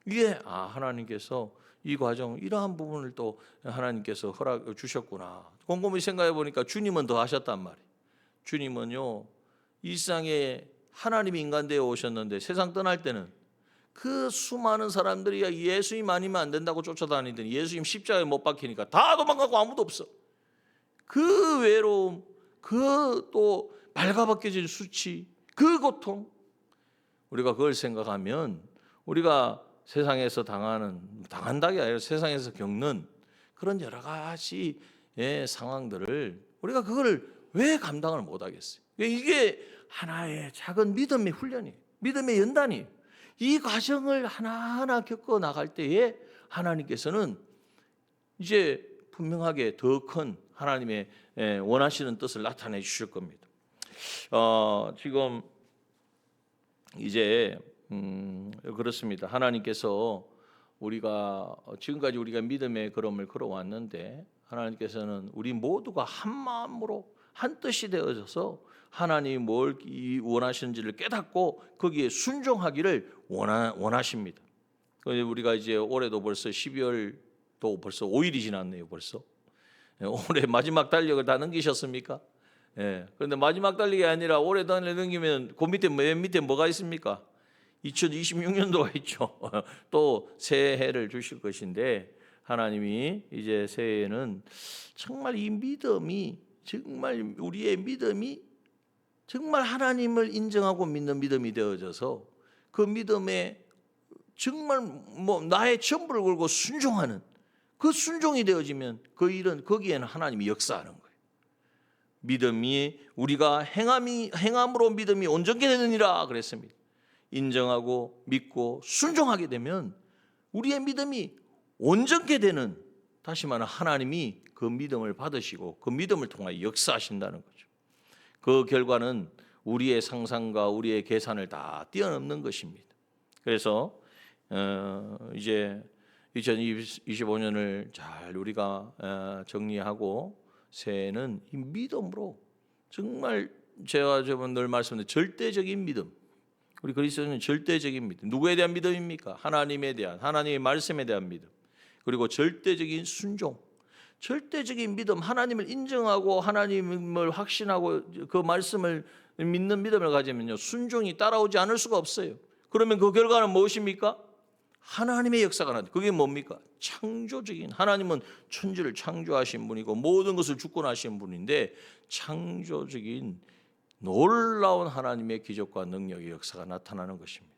이게 하나님께서 이 과정 이러한 부분을 또 하나님께서 허락 주셨구나. 곰곰이 생각해 보니까 주님은 더 하셨단 말이에요. 주님은요 이 세상에 하나님이 인간 되어 오셨는데 세상 떠날 때는 그 수많은 사람들이 예수님 아니면 안 된다고 쫓아다니더니 예수님 십자가에 못 박히니까 다 도망가고 아무도 없어. 그 외로움, 그 또 발가벗겨진 수치, 그 고통 우리가 그걸 생각하면 우리가 세상에서 당한다기 아니라 세상에서 겪는 그런 여러 가지 상황들을 우리가 그걸 왜 감당을 못하겠어요? 이게 하나의 작은 믿음의 훈련이에요. 믿음의 연단이에요. 이 과정을 하나하나 겪어 나갈 때에 하나님께서는 이제 분명하게 더 큰 하나님의 원하시는 뜻을 나타내 주실 겁니다. 지금 이제 그렇습니다. 하나님께서 우리가 지금까지 우리가 믿음의 걸음을 걸어왔는데 하나님께서는 우리 모두가 한 마음으로 한 뜻이 되어져서 하나님이 뭘 원하시는지를 깨닫고 거기에 순종하기를 원하십니다. 우리가 이제 올해도 벌써 12월도 벌써 5일이 지났네요. 벌써 올해 마지막 달력을 다 넘기셨습니까? 그런데 마지막 달력이 아니라 올해 달력 넘기면 그 밑에 맨 밑에 뭐가 있습니까? 2026년도가 있죠. 또 새해를 주실 것인데 하나님이 이제 새해에는 정말 이 믿음이 정말 우리의 믿음이 정말 하나님을 인정하고 믿는 믿음이 되어져서 그 믿음에 정말 나의 전부를 걸고 순종하는 그 순종이 되어지면 그 일은 거기에는 하나님이 역사하는 거예요. 믿음이 우리가 행함으로 믿음이 온전케 되느니라 그랬습니다. 인정하고 믿고 순종하게 되면 우리의 믿음이 온전케 되는 다시 말하면 하나님이 그 믿음을 받으시고 그 믿음을 통하여 역사하신다는 거죠. 그 결과는 우리의 상상과 우리의 계산을 다 뛰어넘는 것입니다. 그래서 이제 2025년을 잘 우리가 정리하고 새해는 이 믿음으로 정말 제가 늘 말씀드린 절대적인 믿음. 우리 그리스도인은 절대적인 믿음. 누구에 대한 믿음입니까? 하나님에 대한, 하나님의 말씀에 대한 믿음. 그리고 절대적인 순종. 절대적인 믿음, 하나님을 인정하고 하나님을 확신하고 그 말씀을 믿는 믿음을 가지면요 순종이 따라오지 않을 수가 없어요. 그러면 그 결과는 무엇입니까? 하나님의 역사가 나타납니다. 그게 뭡니까? 창조적인, 하나님은 천지를 창조하신 분이고 모든 것을 주권하신 분인데 창조적인 놀라운 하나님의 기적과 능력의 역사가 나타나는 것입니다.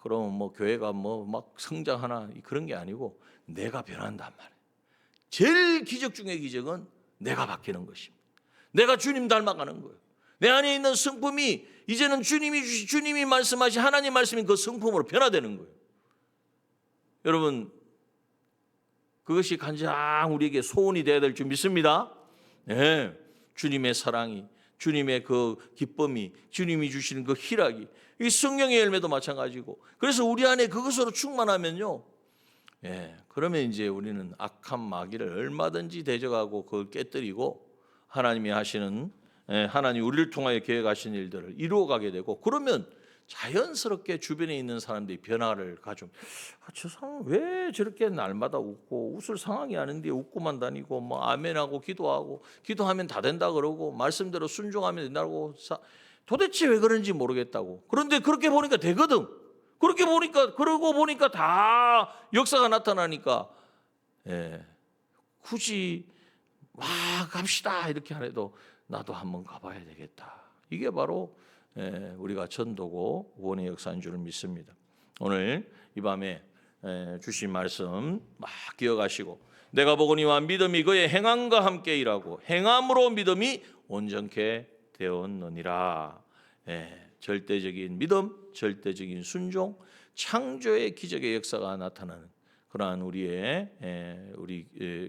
그럼 교회가 막 성장하나 그런 게 아니고 내가 변한단 말이에요. 제일 기적 중의 기적은 내가 바뀌는 것입니다. 내가 주님 닮아가는 거예요. 내 안에 있는 성품이 이제는 주님이 말씀하신 하나님 말씀인 그 성품으로 변화되는 거예요. 여러분 그것이 가장 우리에게 소원이 되어야 될 줄 믿습니다. 네, 주님의 사랑이, 주님의 그 기쁨이, 주님이 주시는 그 희락이, 이 성령의 열매도 마찬가지고. 그래서 우리 안에 그것으로 충만하면요, 그러면 이제 우리는 악한 마귀를 얼마든지 대적하고 그걸 깨뜨리고 하나님이 하시는 하나님 우리를 통하여 계획하신 일들을 이루어가게 되고, 그러면 자연스럽게 주변에 있는 사람들이 변화를 가져. 저 사람 왜 저렇게 날마다 웃고 웃을 상황이 아닌데 웃고만 다니고 아멘하고 기도하면 다 된다 그러고 말씀대로 순종하면 된다고 도대체 왜 그런지 모르겠다고. 그런데 그렇게 보니까 되거든. 그러고 보니까 다 역사가 나타나니까 굳이 갑시다 이렇게 안 해도 나도 한번 가봐야 되겠다. 이게 바로 우리가 전도고 구원의 역사인 줄을 믿습니다. 오늘 이 밤에 주신 말씀 막 기억하시고, 내가 보거니와 믿음이 그의 행함과 함께 일하고 행함으로 믿음이 온전케 되었느니라. 절대적인 믿음, 절대적인 순종, 창조의 기적의 역사가 나타나는 그러한 우리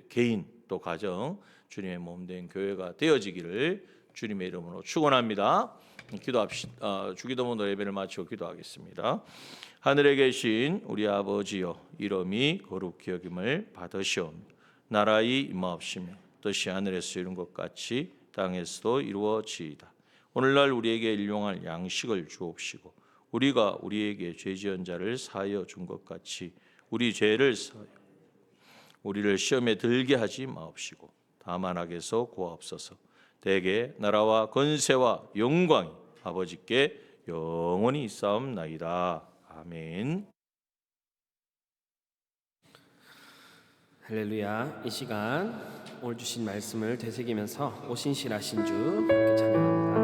개인 또 가정 주님의 몸된 교회가 되어지기를 주님의 이름으로 축원합니다. 기도합시다. 주기도문 예배를 마치고 기도하겠습니다. 하늘에 계신 우리 아버지여, 이름이 거룩히 여김을 받으시오며 나라의 임하옵시며 뜻이 하늘에서 이룬 것 같이 땅에서도 이루어지이다. 오늘날 우리에게 일용할 양식을 주옵시고 우리가 우리에게 죄지은 자를 사하여 준 것 같이 우리 죄를 사하여 우리를 시험에 들게 하지 마옵시고 다만 악에서 구하옵소서. 대개 나라와 권세와 영광이 아버지께 영원히 있사옵나이다. 아멘. 할렐루야. 이 시간 오늘 주신 말씀을 되새기면서 오신실하신 주 함께 찬양합니다.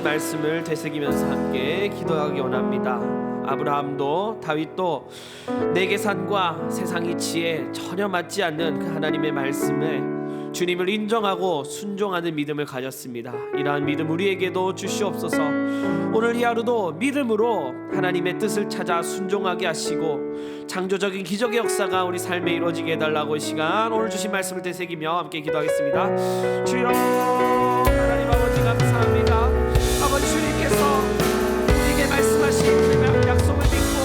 말씀을 되새기면서 함께 기도하기 원합니다. 아브라함도 다윗도 내 계산과 세상 이치에 전혀 맞지 않는 그 하나님의 말씀에 주님을 인정하고 순종하는 믿음을 가졌습니다. 이러한 믿음 우리에게도 주시옵소서. 오늘 이 하루도 믿음으로 하나님의 뜻을 찾아 순종하게 하시고 창조적인 기적의 역사가 우리 삶에 이루어지게 해달라고 이 시간 오늘 주신 말씀을 되새기며 함께 기도하겠습니다. 주여 하나님 아버지 감사합니다. 아버지 주님께서 우리에게 말씀하신 그 약속을 믿고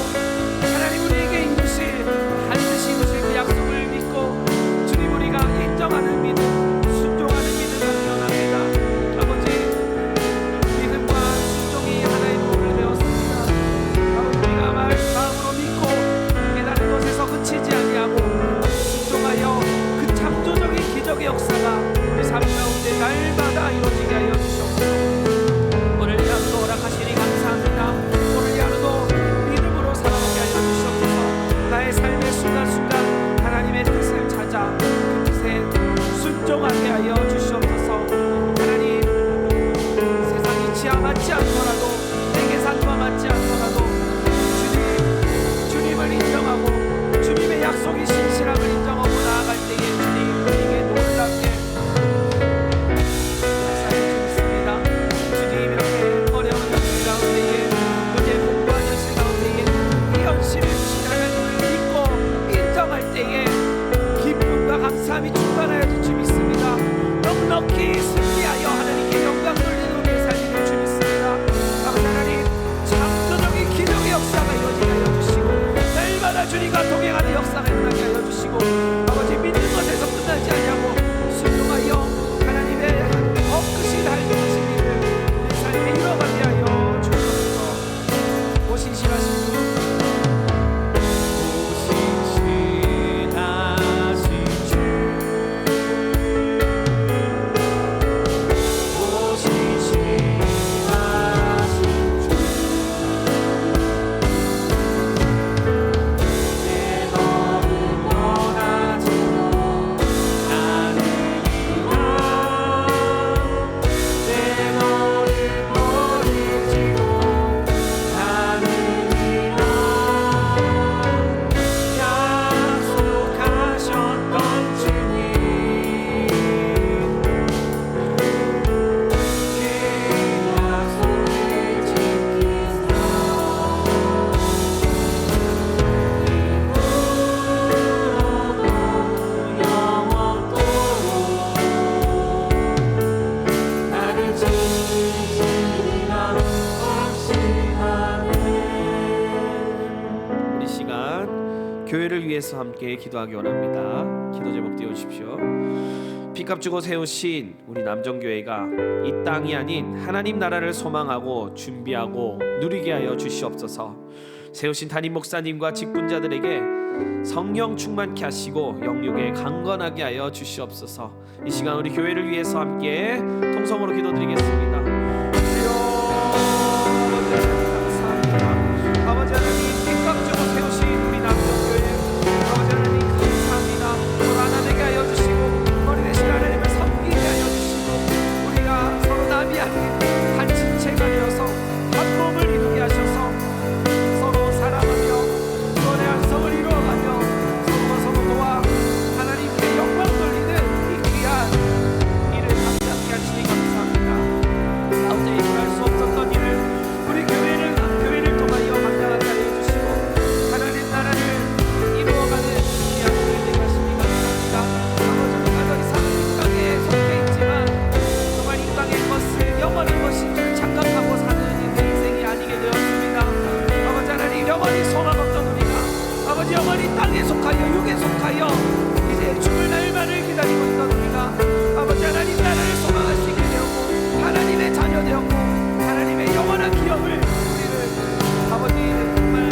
하나님 우리에게 이루실 반드시 이루실 그 약속을 믿고 주님 우리가 인정하는 믿음 순종하는 믿음을 원합니다. 아버지와 맞지 않더라도 내 계산과 맞지 않더라도 주님을 인정하고 주님의 약속이 신실함을 인정하고 나아갈 때에 주님 우리에게 놀랍게 역사해 주십니다. 주님 이렇게 어려운 현실 가운데에 문제 공부하는 실 가운데에 이 현실을 주시다는 믿고 인정할 때에 기쁨과 감사함이 충만하여 주 믿습니다. 넉넉히 승리하여 하나님께 영광 돌리는 우리의 삶을 주 믿습니다. 아버지 하나님 창조적인 기적의 역사가 이루어지게 하여 주시고 날마다 주님과 동행하는 역사가 일어나게 하여 주시고 아버지 믿는 것에서 끝나지 않냐고 순종하여 하나님의 더 크신 하나님의 일을 우리 삶에 이뤄가게 하여 주옵소서. 오신실하신 주 교회를 위해서 함께 기도하기 원합니다. 기도 제목 띄워주십시오. 피값 주고 세우신 우리 남정교회가 이 땅이 아닌 하나님 나라를 소망하고 준비하고 누리게 하여 주시옵소서. 세우신 담임 목사님과 직분자들에게 성령 충만케 하시고 영육에 강건하게 하여 주시옵소서. 이 시간 우리 교회를 위해서 함께 통성으로 기도드리겠습니다. 아버지 하나님 피값 주고 세우신 우리 남정교회 아버지 하나님 감사합니다. 서로 하나 되게 하여 주시고 머리 대신 하나님을 섬기게 하여 주시고 우리가 서로 남이 아닌 한 지체가 되어서 한 몸을 이루게 하셔서 서로 사랑하며 서로의 안성을 이루어가며 서로 도와 하나님께 영광 돌리는 이 귀한 일을 감당케 하시니 감사합니다. 아버지 할 수 없었던 일을 우리 교회를 통하여 감당하게 하여 주시고 하나님 나라를 이루어가는 귀한 교회 되게 하시니 감사합니다. 아버지 우리가 더 이상 이 땅에 속해 있지만 정말 이 땅의 것을 영원한 것인 줄 착각하고 사는 인생이 아니게 되었습니다. 아버지 하나님 영원히 소망 없던 우리가 아버지 영원히 땅에 속하여 육에 속하여 이제 죽을 날만을 기다리고 있던 우리가 아버지 하나님 나라를 소망할 수 있게 되었고 하나님의 자녀 되었고 하나님의 영원한 기업을 우리를 아버지 정말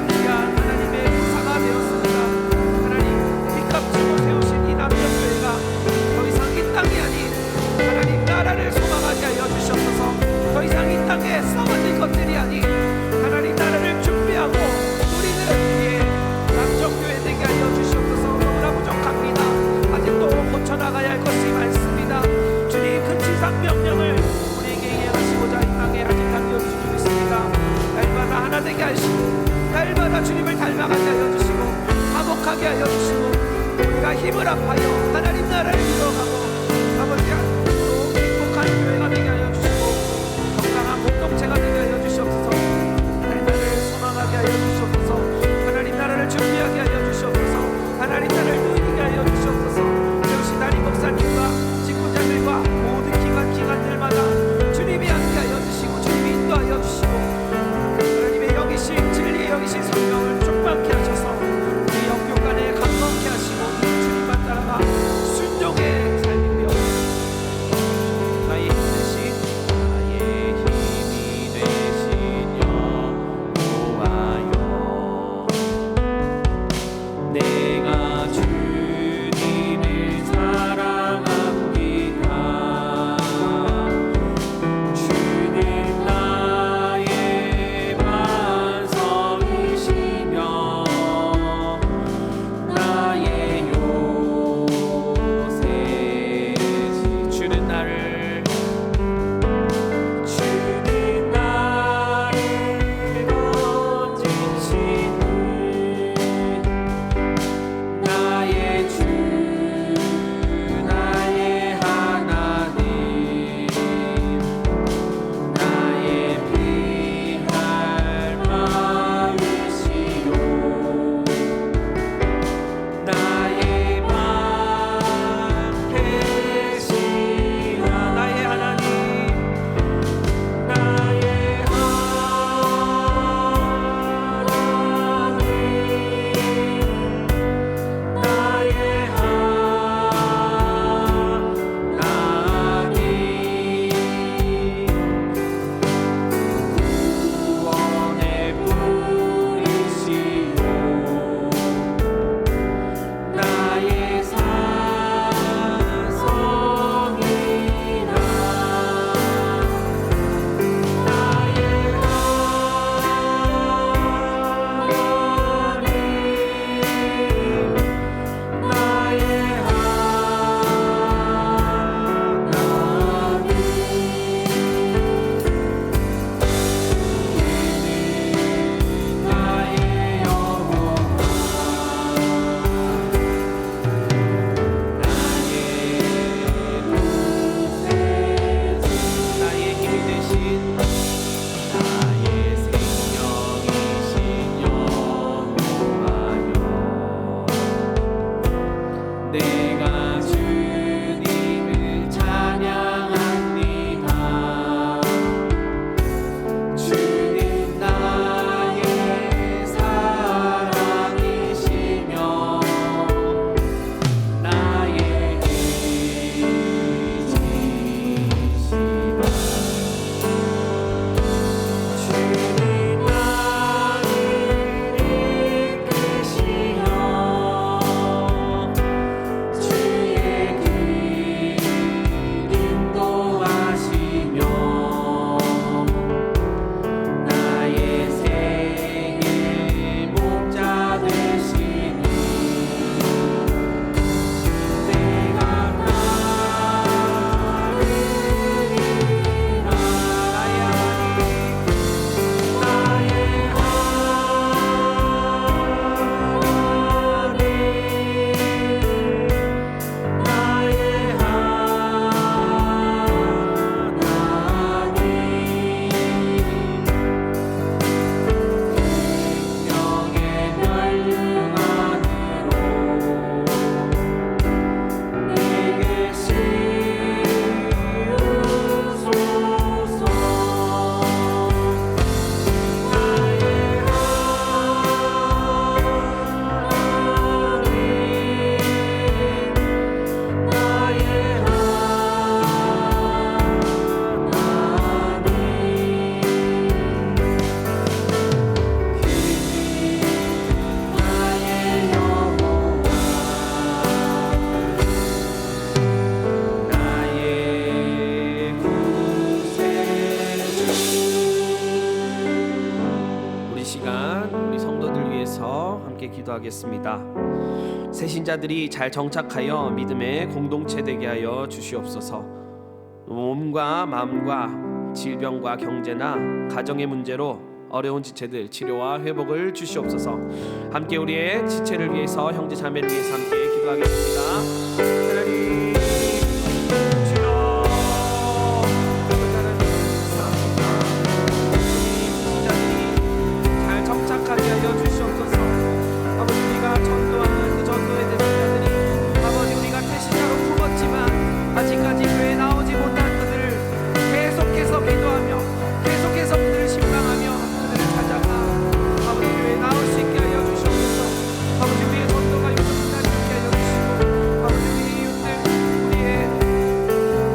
귀한 하나님의 부사가 되었습니다. 하나님 피값 주고 세우신 이 남정교회가 더 이상 이 땅이 아닌 하나님 나라를 소망하게 하여 주시옵소서. 더 이상 이 땅에 썩어질 것들이 아닌 하나님 나라를 준비하고 우리는 우리의 남정교회 되게 하여 주시옵소서. 너무나 부족합니다. 아직도 고쳐나가야 할 것이 많습니다. 주님 근치상 명령을 우리에게 이행하시고자 이 땅에 아직 남겨주시고 있습니다. 날마다 하나 되게 하시고 날마다 주님을 닮아가게 하여 주시고 화목하게 하여 주시고 우리가 힘을 합하여 하나님 나라를 이루어가고 아버지 앞으로 행복한 교회가 되게 하여 주시고 건강한 공동체가 되게 하여 주시옵소서. 날마다를 소망하게 하여 주시옵소서. 하나님 나라를 준비하게 하여 주시옵소서. 하나님 나라를 누리게 하여 주시옵소서. 역시 담임 목사님과 직분자들과 모든 기관들마다 주님이 함께하여 주시고 주님이 인도하여 주시고 하나님의 여기신 진리의 여기신 성령을 충만케 하셔서 우리 영육간에 강건케 하시고 주님만 따라가 순종의 삶 위해서 함께 기도하겠습니다. 새신자들이 잘 정착하여 믿음의 공동체 되게 하여 주시옵소서. 몸과 마음과 질병과 경제나 가정의 문제로 어려운 지체들 치료와 회복을 주시옵소서. 함께 우리의 지체를 위해서, 형제 자매를 위해서 함께 기도하겠습니다. 하나님 주여, 잘 정착하게 하여 주시옵소서. 아버지, 우리가 전도하는 그 전도의 대상자들이 아버지 우리가 태신자로 품었지만 아직까지 교회에 나오지 못한 그들을 계속해서 기도하며 계속해서 그들을 신방하며 그들을 찾아가 아버지 교회에 나올 수 있게 하여 주시옵소서. 아버지 우리의 전도가 요즘 날 있게 하여 주시고 아버지 우리의 이웃들, 우리의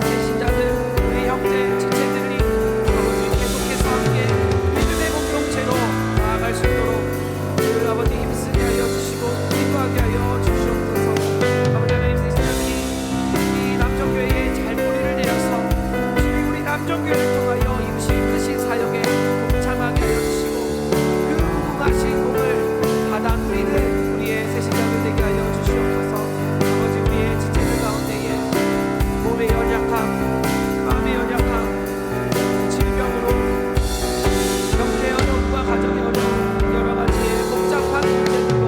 배신자들, 우리의 형제 지체들이 아버지 계속해서 함께 믿음의 공동체로 나아갈 수 있도록 그 아버지 힘쓰게 하여 주시고 기도하게 하여 주시옵소서. 아버지 하나님, 새신자들이 이 남정교회에 잘 뿌리를 내려서 주님 우리 남정교회를 통하여 임시 크신 사역에 동참하게 하여 주시고 그 무궁하신 공을 받아 누리는 우리의 새신자들 되게 하여 주시옵소서. 아버지 우리의 지체들 가운데에 몸의 연약함, 마음의 연약함, 질병으로 경제 어려움과 가정의 어려움, 여러 가지의 복잡한 문제들로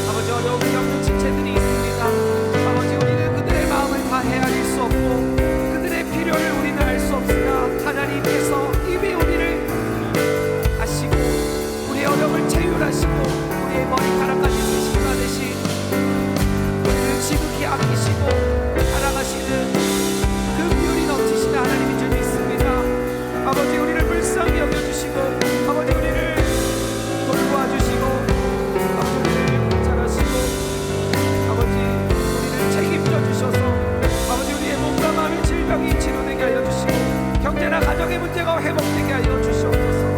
아버지 어려움을 겪는 지체들이 있습니다. 아버지 우리는 그들의 마음을 다 헤아릴 수 없고 그들의 필요를 우리는 알 수 없으나 하나님께서 이미 우리를 아시고 우리의 어려움을 체휼하시고 우리의 머리카락까지 세심받으신 우리를 지극히 아끼시고 알아가시는 그 비율이 넘치시는 하나님인 줄 믿습니다. 아버지 우리를 불쌍히 여겨주시고 아버지 우리를 돌보아주시고 아버지 우리를 잘하시고 아버지 우리를 책임져 주셔서 아버지 우리의 몸과 마음의 질병이 치료되게 하여 주시고 경제나 가정의 문제가 회복되게 하여 주시옵소서.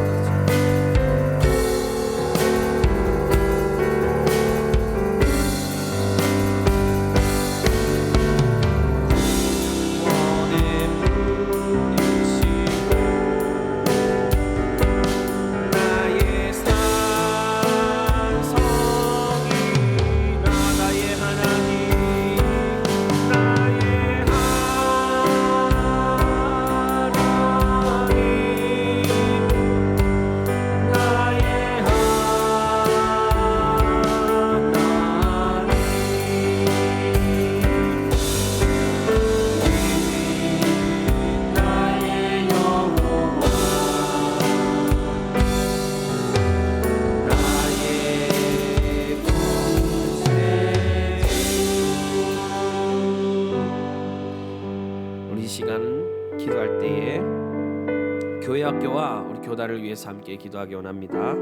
기도할 때에 교회 학교와 우리 교단을 위해서 함께 기도하기 원합니다.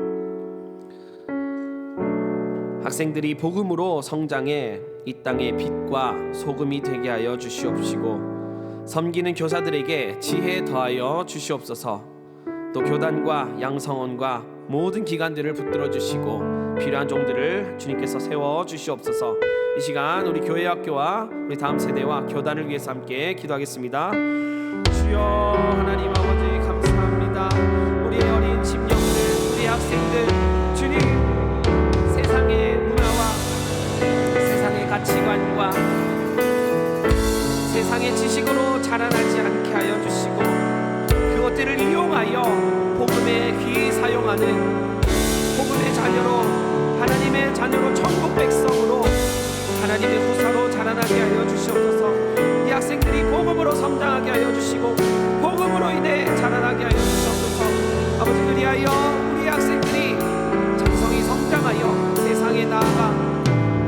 학생들이 복음으로 성장해 이 땅의 빛과 소금이 되게 하여 주시옵시고 섬기는 교사들에게 지혜 더하여 주시옵소서. 또 교단과 양성원과 모든 기관들을 붙들어 주시고 필요한 종들을 주님께서 세워 주시옵소서. 이 시간 우리 교회 학교와 우리 다음 세대와 교단을 위해서 함께 기도하겠습니다. 주여 하나님 아버지 감사합니다. 우리의 어린 심령들, 우리 학생들 주님 세상의 문화와 세상의 가치관과 세상의 지식으로 자라나지 않게 하여 주시고 그것들을 이용하여 복음에 귀히 사용하는 복음의 자녀로 하나님의 자녀로 천국 백성으로 하나님의 후사로 자라나게 하여 주시옵소서. 이 학생들이 복음으로 성장하게 하여 주시고 복음으로 인해 자라나게 하여 주시옵소서. 아버지 그리하여 우리 학생들이 장성이 성장하여 세상에 나아가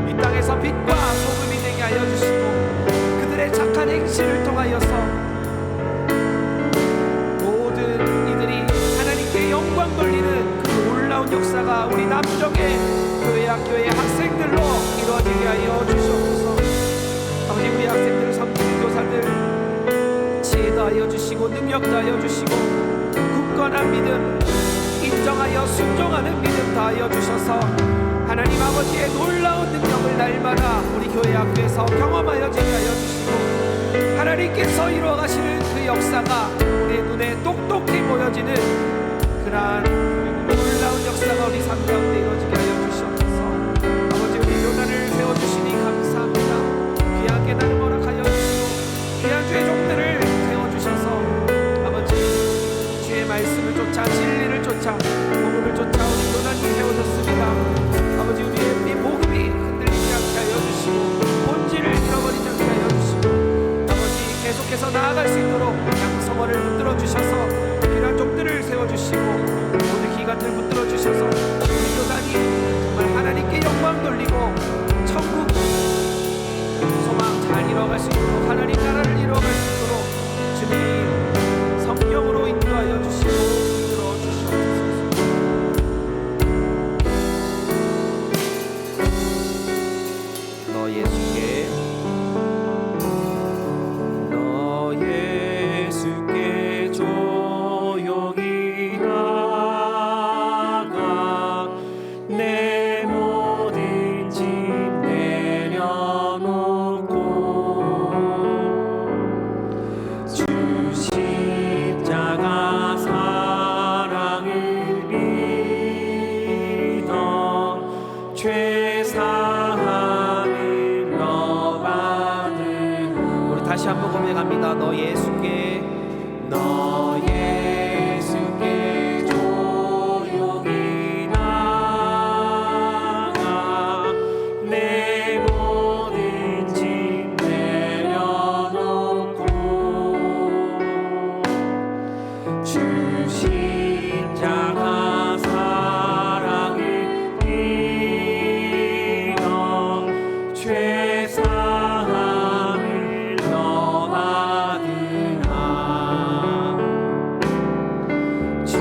이 땅에서 빛과 소금이 되게 하여 주시고 그들의 착한 행실을 통하여서 모든 이들이 하나님께 영광 돌리는 그 놀라운 역사가 우리 남정의 교회 학교의 학생들로 이루어지게 하여 주시옵소서. 아버지 우리 학생들을 섬기는 교사들 지혜 더하여 주시고 능력 더하여 주시고 굳건한 믿음 인정하여 순종하는 믿음 더하여 주셔서 하나님 아버지의 놀라운 능력을 날마다 우리 교회 학교에서 경험하여지게 하여 주시고 하나님께서 이루어가시는 그 역사가 우리의 눈에 똑똑히 보여지는 그러한 놀라운 역사가 우리 삶 가운데 이루어지게 하여 주시옵소서. 1절로 고백합니다. 너 예수께 조용히 나가 내 모든 짐 내려놓고 주 십자가 사랑을 믿어 죄 사함을 너 받으라. 주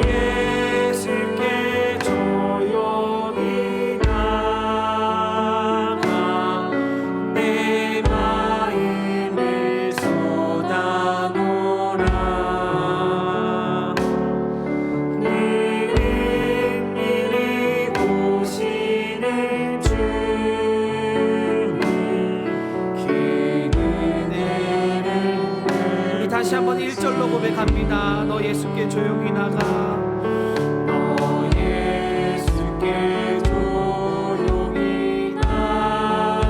예수께 조용히 나가 내 마음을 쏟아놓으라. 능히 보시는 주님 그 은혜를. 우리 다시 한번 1절로 고백합니다. 너 예수께 조용히 나가 너 예수께 조용히 나가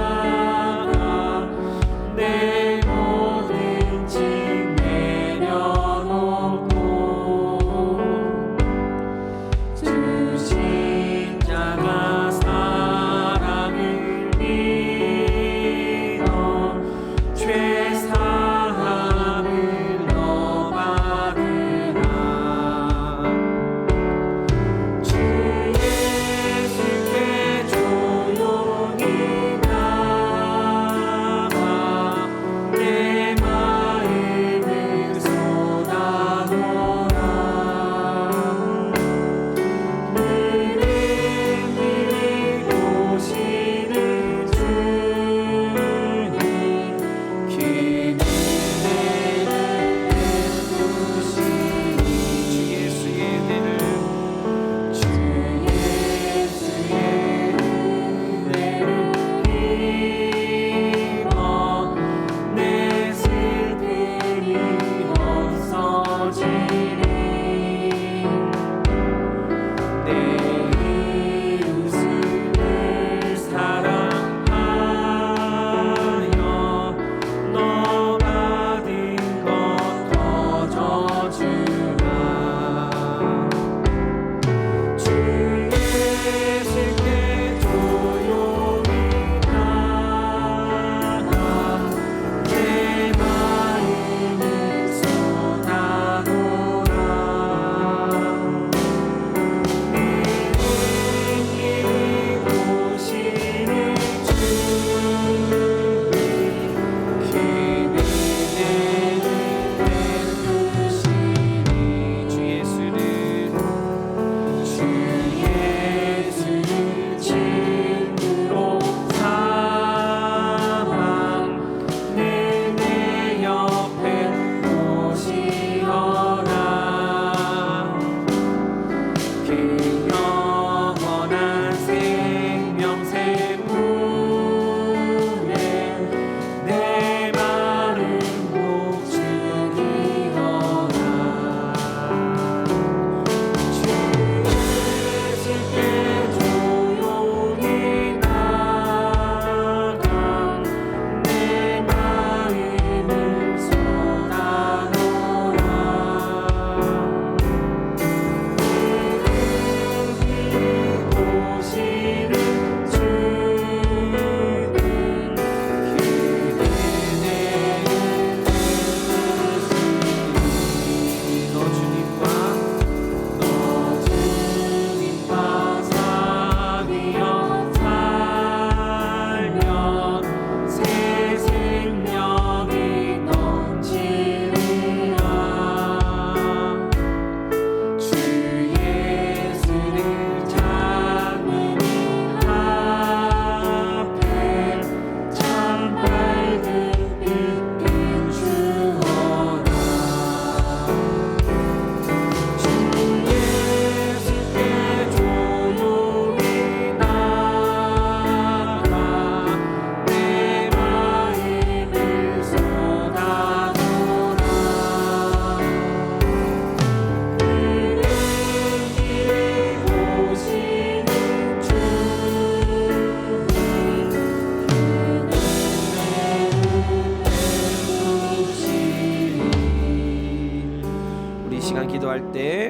내 모든 짐 내려놓고 주 십자가 사랑을 믿어 죄 사함을 너 받으라.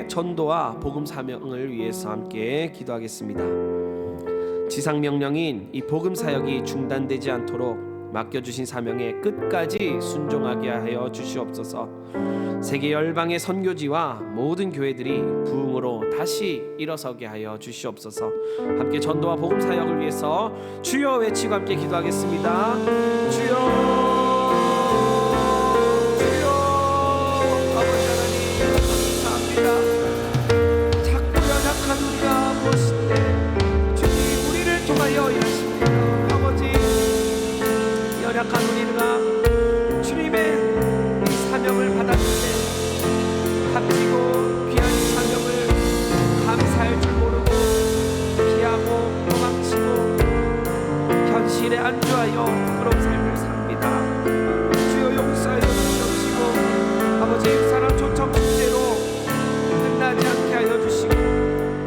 전도와 복음 사명을 위해서 함께 기도하겠습니다. 지상 명령인 이 복음 사역이 중단되지 않도록 맡겨주신 사명에 끝까지 순종하게 하여 주시옵소서. 세계 열방의 선교지와 모든 교회들이 부흥으로 다시 일어서게 하여 주시옵소서. 함께 전도와 복음 사역을 위해서 주여 외치고 함께 기도하겠습니다. 주여, 주여, 아버지 하나님 감사합니다. 자꾸 연약한 우리가 무엇인데 주님 우리를 통하여 일하십니다. 아버지, 연약한 우리가 주님의 이 사명을 받았을 때 값지고 귀한 사명을 감사할 줄 모르고 피하고 도망치고 현실에 안주하여 부끄러운 삶을 삽니다. 주여 용서하여 주시옵시고 아버지 사랑 초청 축제로 끝나지 않게 하여 주시고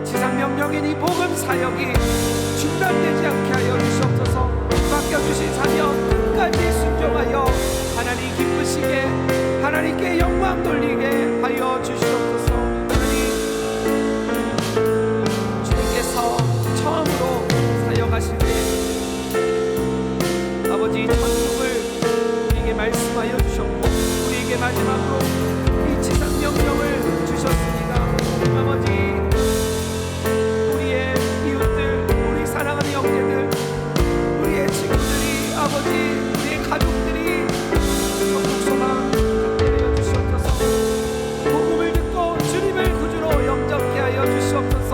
지상 명령인 이 복음 사역이 중단되지 않게 하여 주시옵소서. 맡겨주신 사명 끝까지 순종하여 하나님 기쁘시게 하나님께 영광 돌리게 하여 주시옵소서. 하나님, 주님께서 처음으로 사역하실 때 아버지 천국을 우리에게 말씀하여 주셨고 우리에게 마지막으로 이 지상 명령을 주셨습니다. 아버지, 우리의 이웃들, 우리 사랑하는 형제들, 우리의 친구들이, 아버지 우리의 가족들이 천국 소망 갖게 하여 주시옵소서. 복음을 듣고 주님을 구주로 영접케 하여 주시옵소서.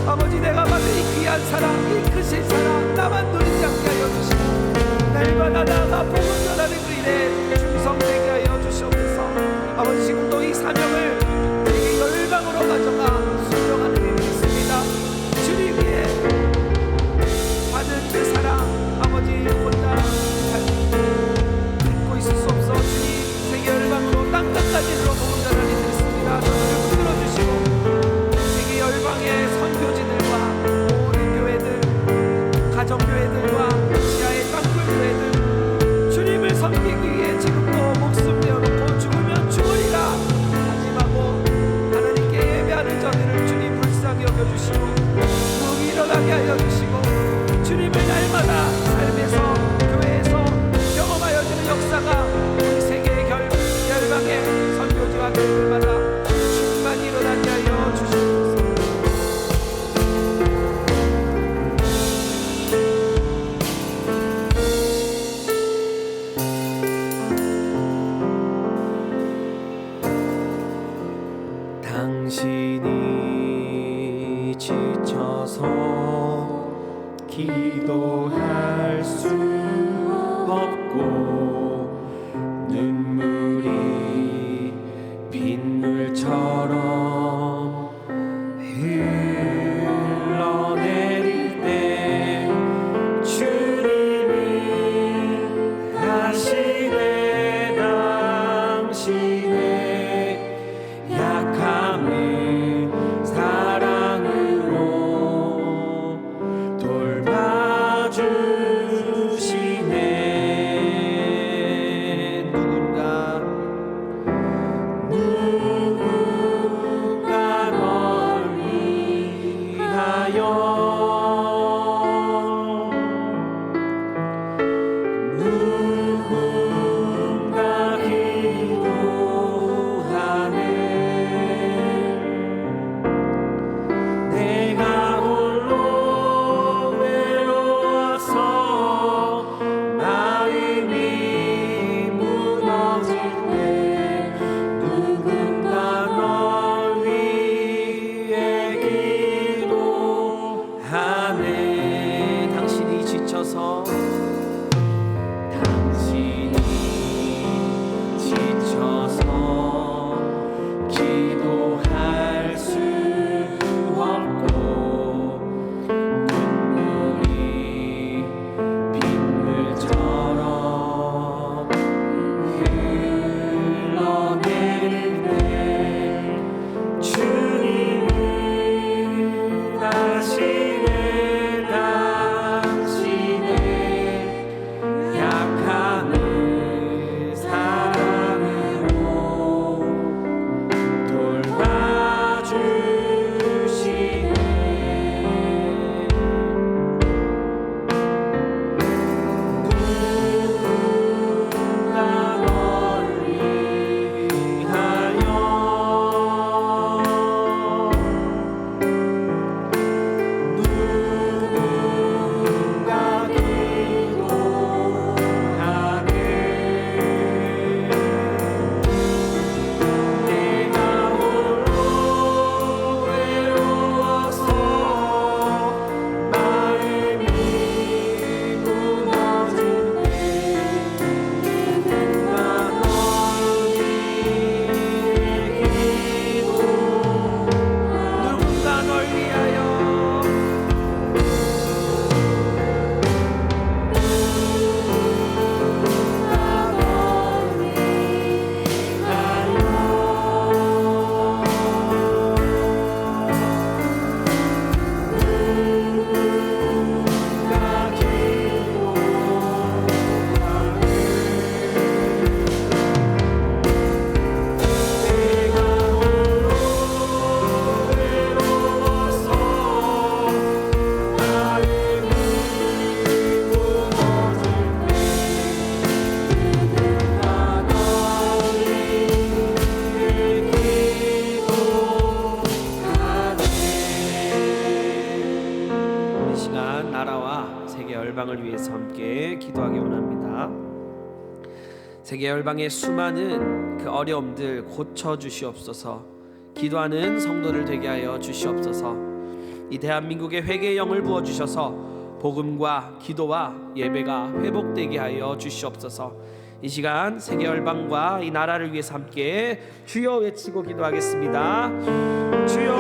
아버지, 내가 받은 이 귀한 사랑, 이 크신 사랑 나만 누리지 않게 하여 주시고 날마다 나가 복음 전하는 그 일에 충성되게 하여 주시옵소서. 아버지, 지금도 이 사명을 세계 열방으로 가져가 순종하는 일이 있습니다. 주님께 받은 그 사랑 아버지 혼자 믿고 있을 수 없어. 주님, 세계 열방으로 땅끝까지 들어 복음 전하는 일이 있습니다. 저들을 붙들어 주시고 세계 열방의 선교지들과 모든 교회들, 가정교회들과 시야의 땅굴교회들 주님을 섬기기 위해 지금도 목숨 내어놓고 죽으면 죽으리라 다짐하고 하나님께 예배하는 저들을 주님 불쌍히 여겨주시고 부흥이 일어나게 하여 주시고 주님을 날마다 삶에서 교회에서 경험하여 주는 역사가 우리 세계의 열방의 선교지와 교회들마다 충만히 일어나게 하여 주시옵소서. 당신이 지쳐서 기도할 수 없고 눈물이 빗물처럼 흘러내릴 때 주님이 하시네 당신의 약함을 사랑으로 돌봐주시네. 위하여 열방을 위해서 함께 기도하기 원합니다. 세계 열방의 수많은 그 어려움들 고쳐 주시옵소서. 기도하는 성도들 되게 하여 주시옵소서. 이 대한민국의 회개의 영을 부어 주셔서 복음과 기도와 예배가 회복되게 하여 주시옵소서. 이 시간 세계 열방과 이 나라를 위해서 함께 주여 외치고 기도하겠습니다. 주여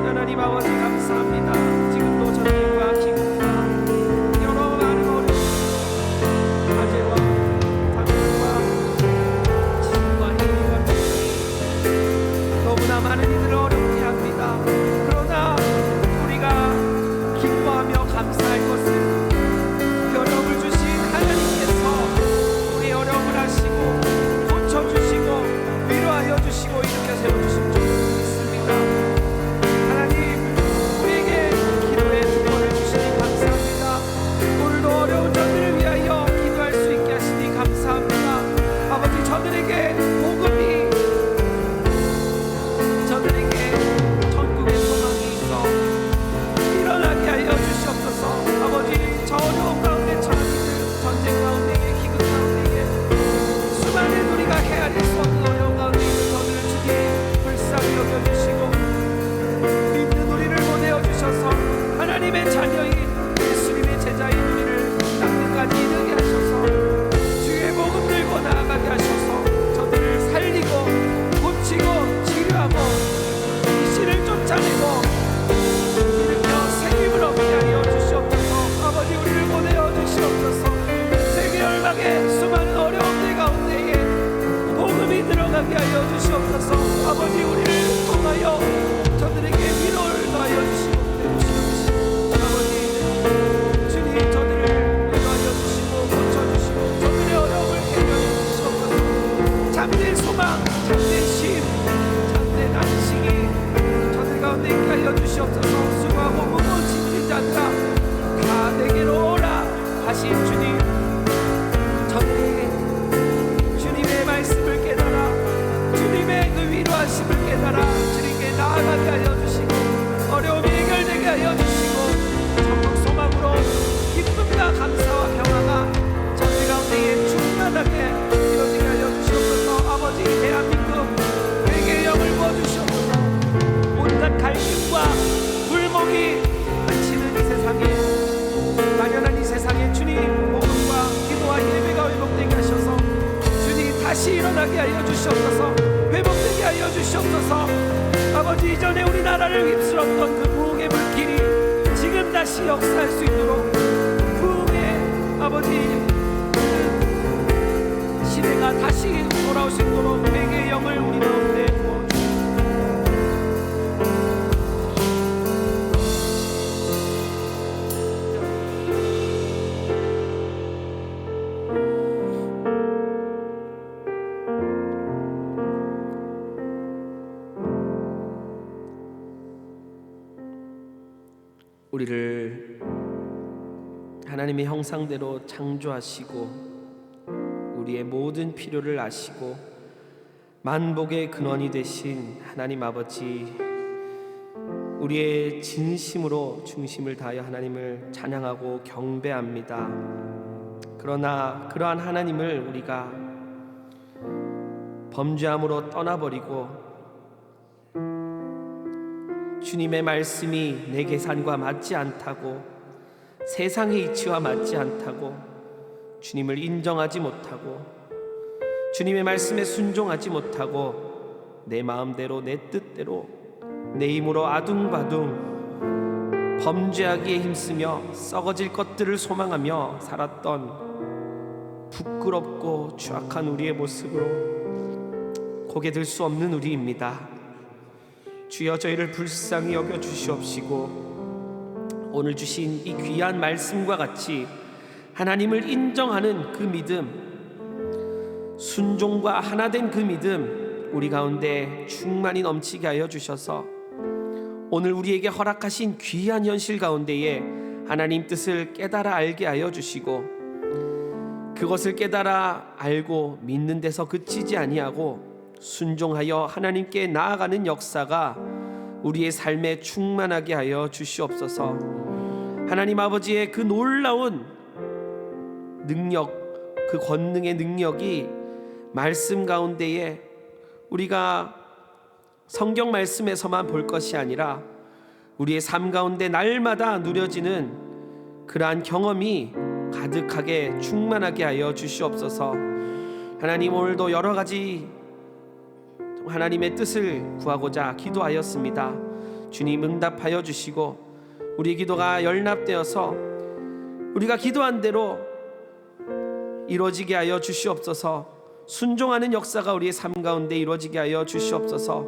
하나님 아버지 감사합니다. 지금도 전쟁과 기근과 여러 많은 어려움, 화재와 다툼과 진과 행위가 너무나 많은 이들을 어렵게 합니다. 그러나 우리가 기뻐하며 감사할 것은 그 어려움을 주신 하나님께서 우리 어려움을 하시고 고쳐주시고 위로하여 주시고 이렇게 세워주신 줄 믿습니다. 하나님 우리에게 기도의 주권을 주시니 감사합니다. 오늘도 어려운 저들을 위하여 기도할 수 있게 하시니 감사합니다. 아버지 저들에게 복음이 저들에게 천국의 소망이 있어 일어나게 하여 주시옵소서. 아버지 저 어려운 가운데 처한 이들 전쟁 가운데 기근 가운데 수많은 우리가 헤아릴 수 없는 어려운 가운데 있는 저들을 주님 불쌍히 여겨주시고 믿는 우리를 보내어 주셔서 하나님의 자녀인 예수님의 제자인 우리를 땅끝까지 이르게 하셔서 주의 복음 들고 나아가게 하셔서 저들을 살리고 고치고 치료하고 이 씨를 쫓아내고 일으켜 생명을 얻게 하여 주시옵소서. 아버지 우리를 보내어 주시옵소서. 세계 열방의 수많은 어려움들 가운데에 복음이 들어가게 하여 주시옵소서. 아버지 우리를 통하여 저들에게 위로를 더하여 주시고 아버지 주님 저들을 위로하여 주시고 고쳐주시고 저들의 어려움을 해결해 주시옵소서. 참된 소망, 참된 쉼, 참된 안식이 저들 가운데 있게 하여 주시옵소서. 수고하고 무거운 자들아 다 내게로 오라 하신 주님, 저들이 주님의 말씀을 깨달아 주님의 그 위로하심을 깨달아 주님께 나아가게 하여 주시고 어려움이 해결되게 하여 주시고 천국 소망으로 기쁨과 감사와 평화가 저들 가운데에 충만하게 이루어지게 하여 주시옵소서. 아버지 대한민국 회개의 영을 부어주시옵소서. 온갖 갈등과 불목이 넘치는 이 세상에 막연한 이 세상에 주님 복음과 기도와 예배가 회복되게 하셔서 주님 다시 일어나게 하여 주시옵소서. 회복되게 하여 주시옵소서. 아버지 이전에 우리나라를 휩쓸었던 그 부흥의 물길이 지금 다시 역사할 수 있도록 부흥의 아버지 시대가 다시 돌아올 수 있도록 회개의 영을 우리 가운데 부어주시옵소서. 우리를 하나님의 형상대로 창조하시고 우리의 모든 필요를 아시고 만복의 근원이 되신 하나님 아버지, 우리의 진심으로 중심을 다하여 하나님을 찬양하고 경배합니다. 그러나 그러한 하나님을 우리가 범죄함으로 떠나버리고 주님의 말씀이 내 계산과 맞지 않다고, 세상의 이치와 맞지 않다고, 주님을 인정하지 못하고 주님의 말씀에 순종하지 못하고 내 마음대로 내 뜻대로 내 힘으로 아둥바둥 범죄하기에 힘쓰며 썩어질 것들을 소망하며 살았던 부끄럽고 추악한 우리의 모습으로 고개 들 수 없는 우리입니다. 주여, 저희를 불쌍히 여겨 주시옵시고 오늘 주신 이 귀한 말씀과 같이 하나님을 인정하는 그 믿음, 순종과 하나된 그 믿음 우리 가운데 충만히 넘치게 하여 주셔서 오늘 우리에게 허락하신 귀한 현실 가운데에 하나님 뜻을 깨달아 알게 하여 주시고 그것을 깨달아 알고 믿는 데서 그치지 아니하고 순종하여 하나님께 나아가는 역사가 우리의 삶에 충만하게 하여 주시옵소서. 하나님 아버지의 그 놀라운 능력, 그 권능의 능력이 말씀 가운데에 우리가 성경 말씀에서만 볼 것이 아니라 우리의 삶 가운데 날마다 누려지는 그러한 경험이 가득하게 충만하게 하여 주시옵소서. 하나님, 오늘도 여러 가지 하나님의 뜻을 구하고자 기도하였습니다. 주님 응답하여 주시고 우리 기도가 연합되어서 우리가 기도한 대로 이루어지게 하여 주시옵소서. 순종하는 역사가 우리의 삶 가운데 이루어지게 하여 주시옵소서.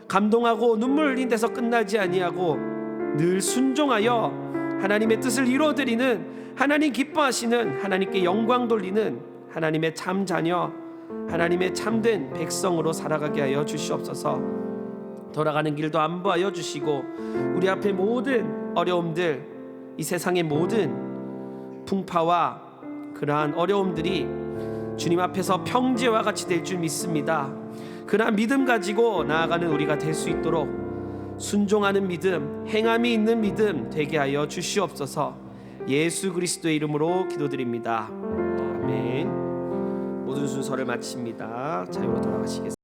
감동하고 눈물 흘린 데서 끝나지 아니하고 늘 순종하여 하나님의 뜻을 이루어드리는, 하나님 기뻐하시는, 하나님께 영광 돌리는 하나님의 참 자녀, 하나님의 참된 백성으로 살아가게 하여 주시옵소서. 돌아가는 길도 안보하여 주시고 우리 앞에 모든 어려움들, 이 세상의 모든 풍파와 그러한 어려움들이 주님 앞에서 평지와 같이 될 줄 믿습니다. 그러한 믿음 가지고 나아가는 우리가 될 수 있도록 순종하는 믿음, 행함이 있는 믿음 되게 하여 주시옵소서. 예수 그리스도의 이름으로 기도드립니다. 아멘. 모든 순서를 마칩니다. 자유로 돌아가시겠습니다.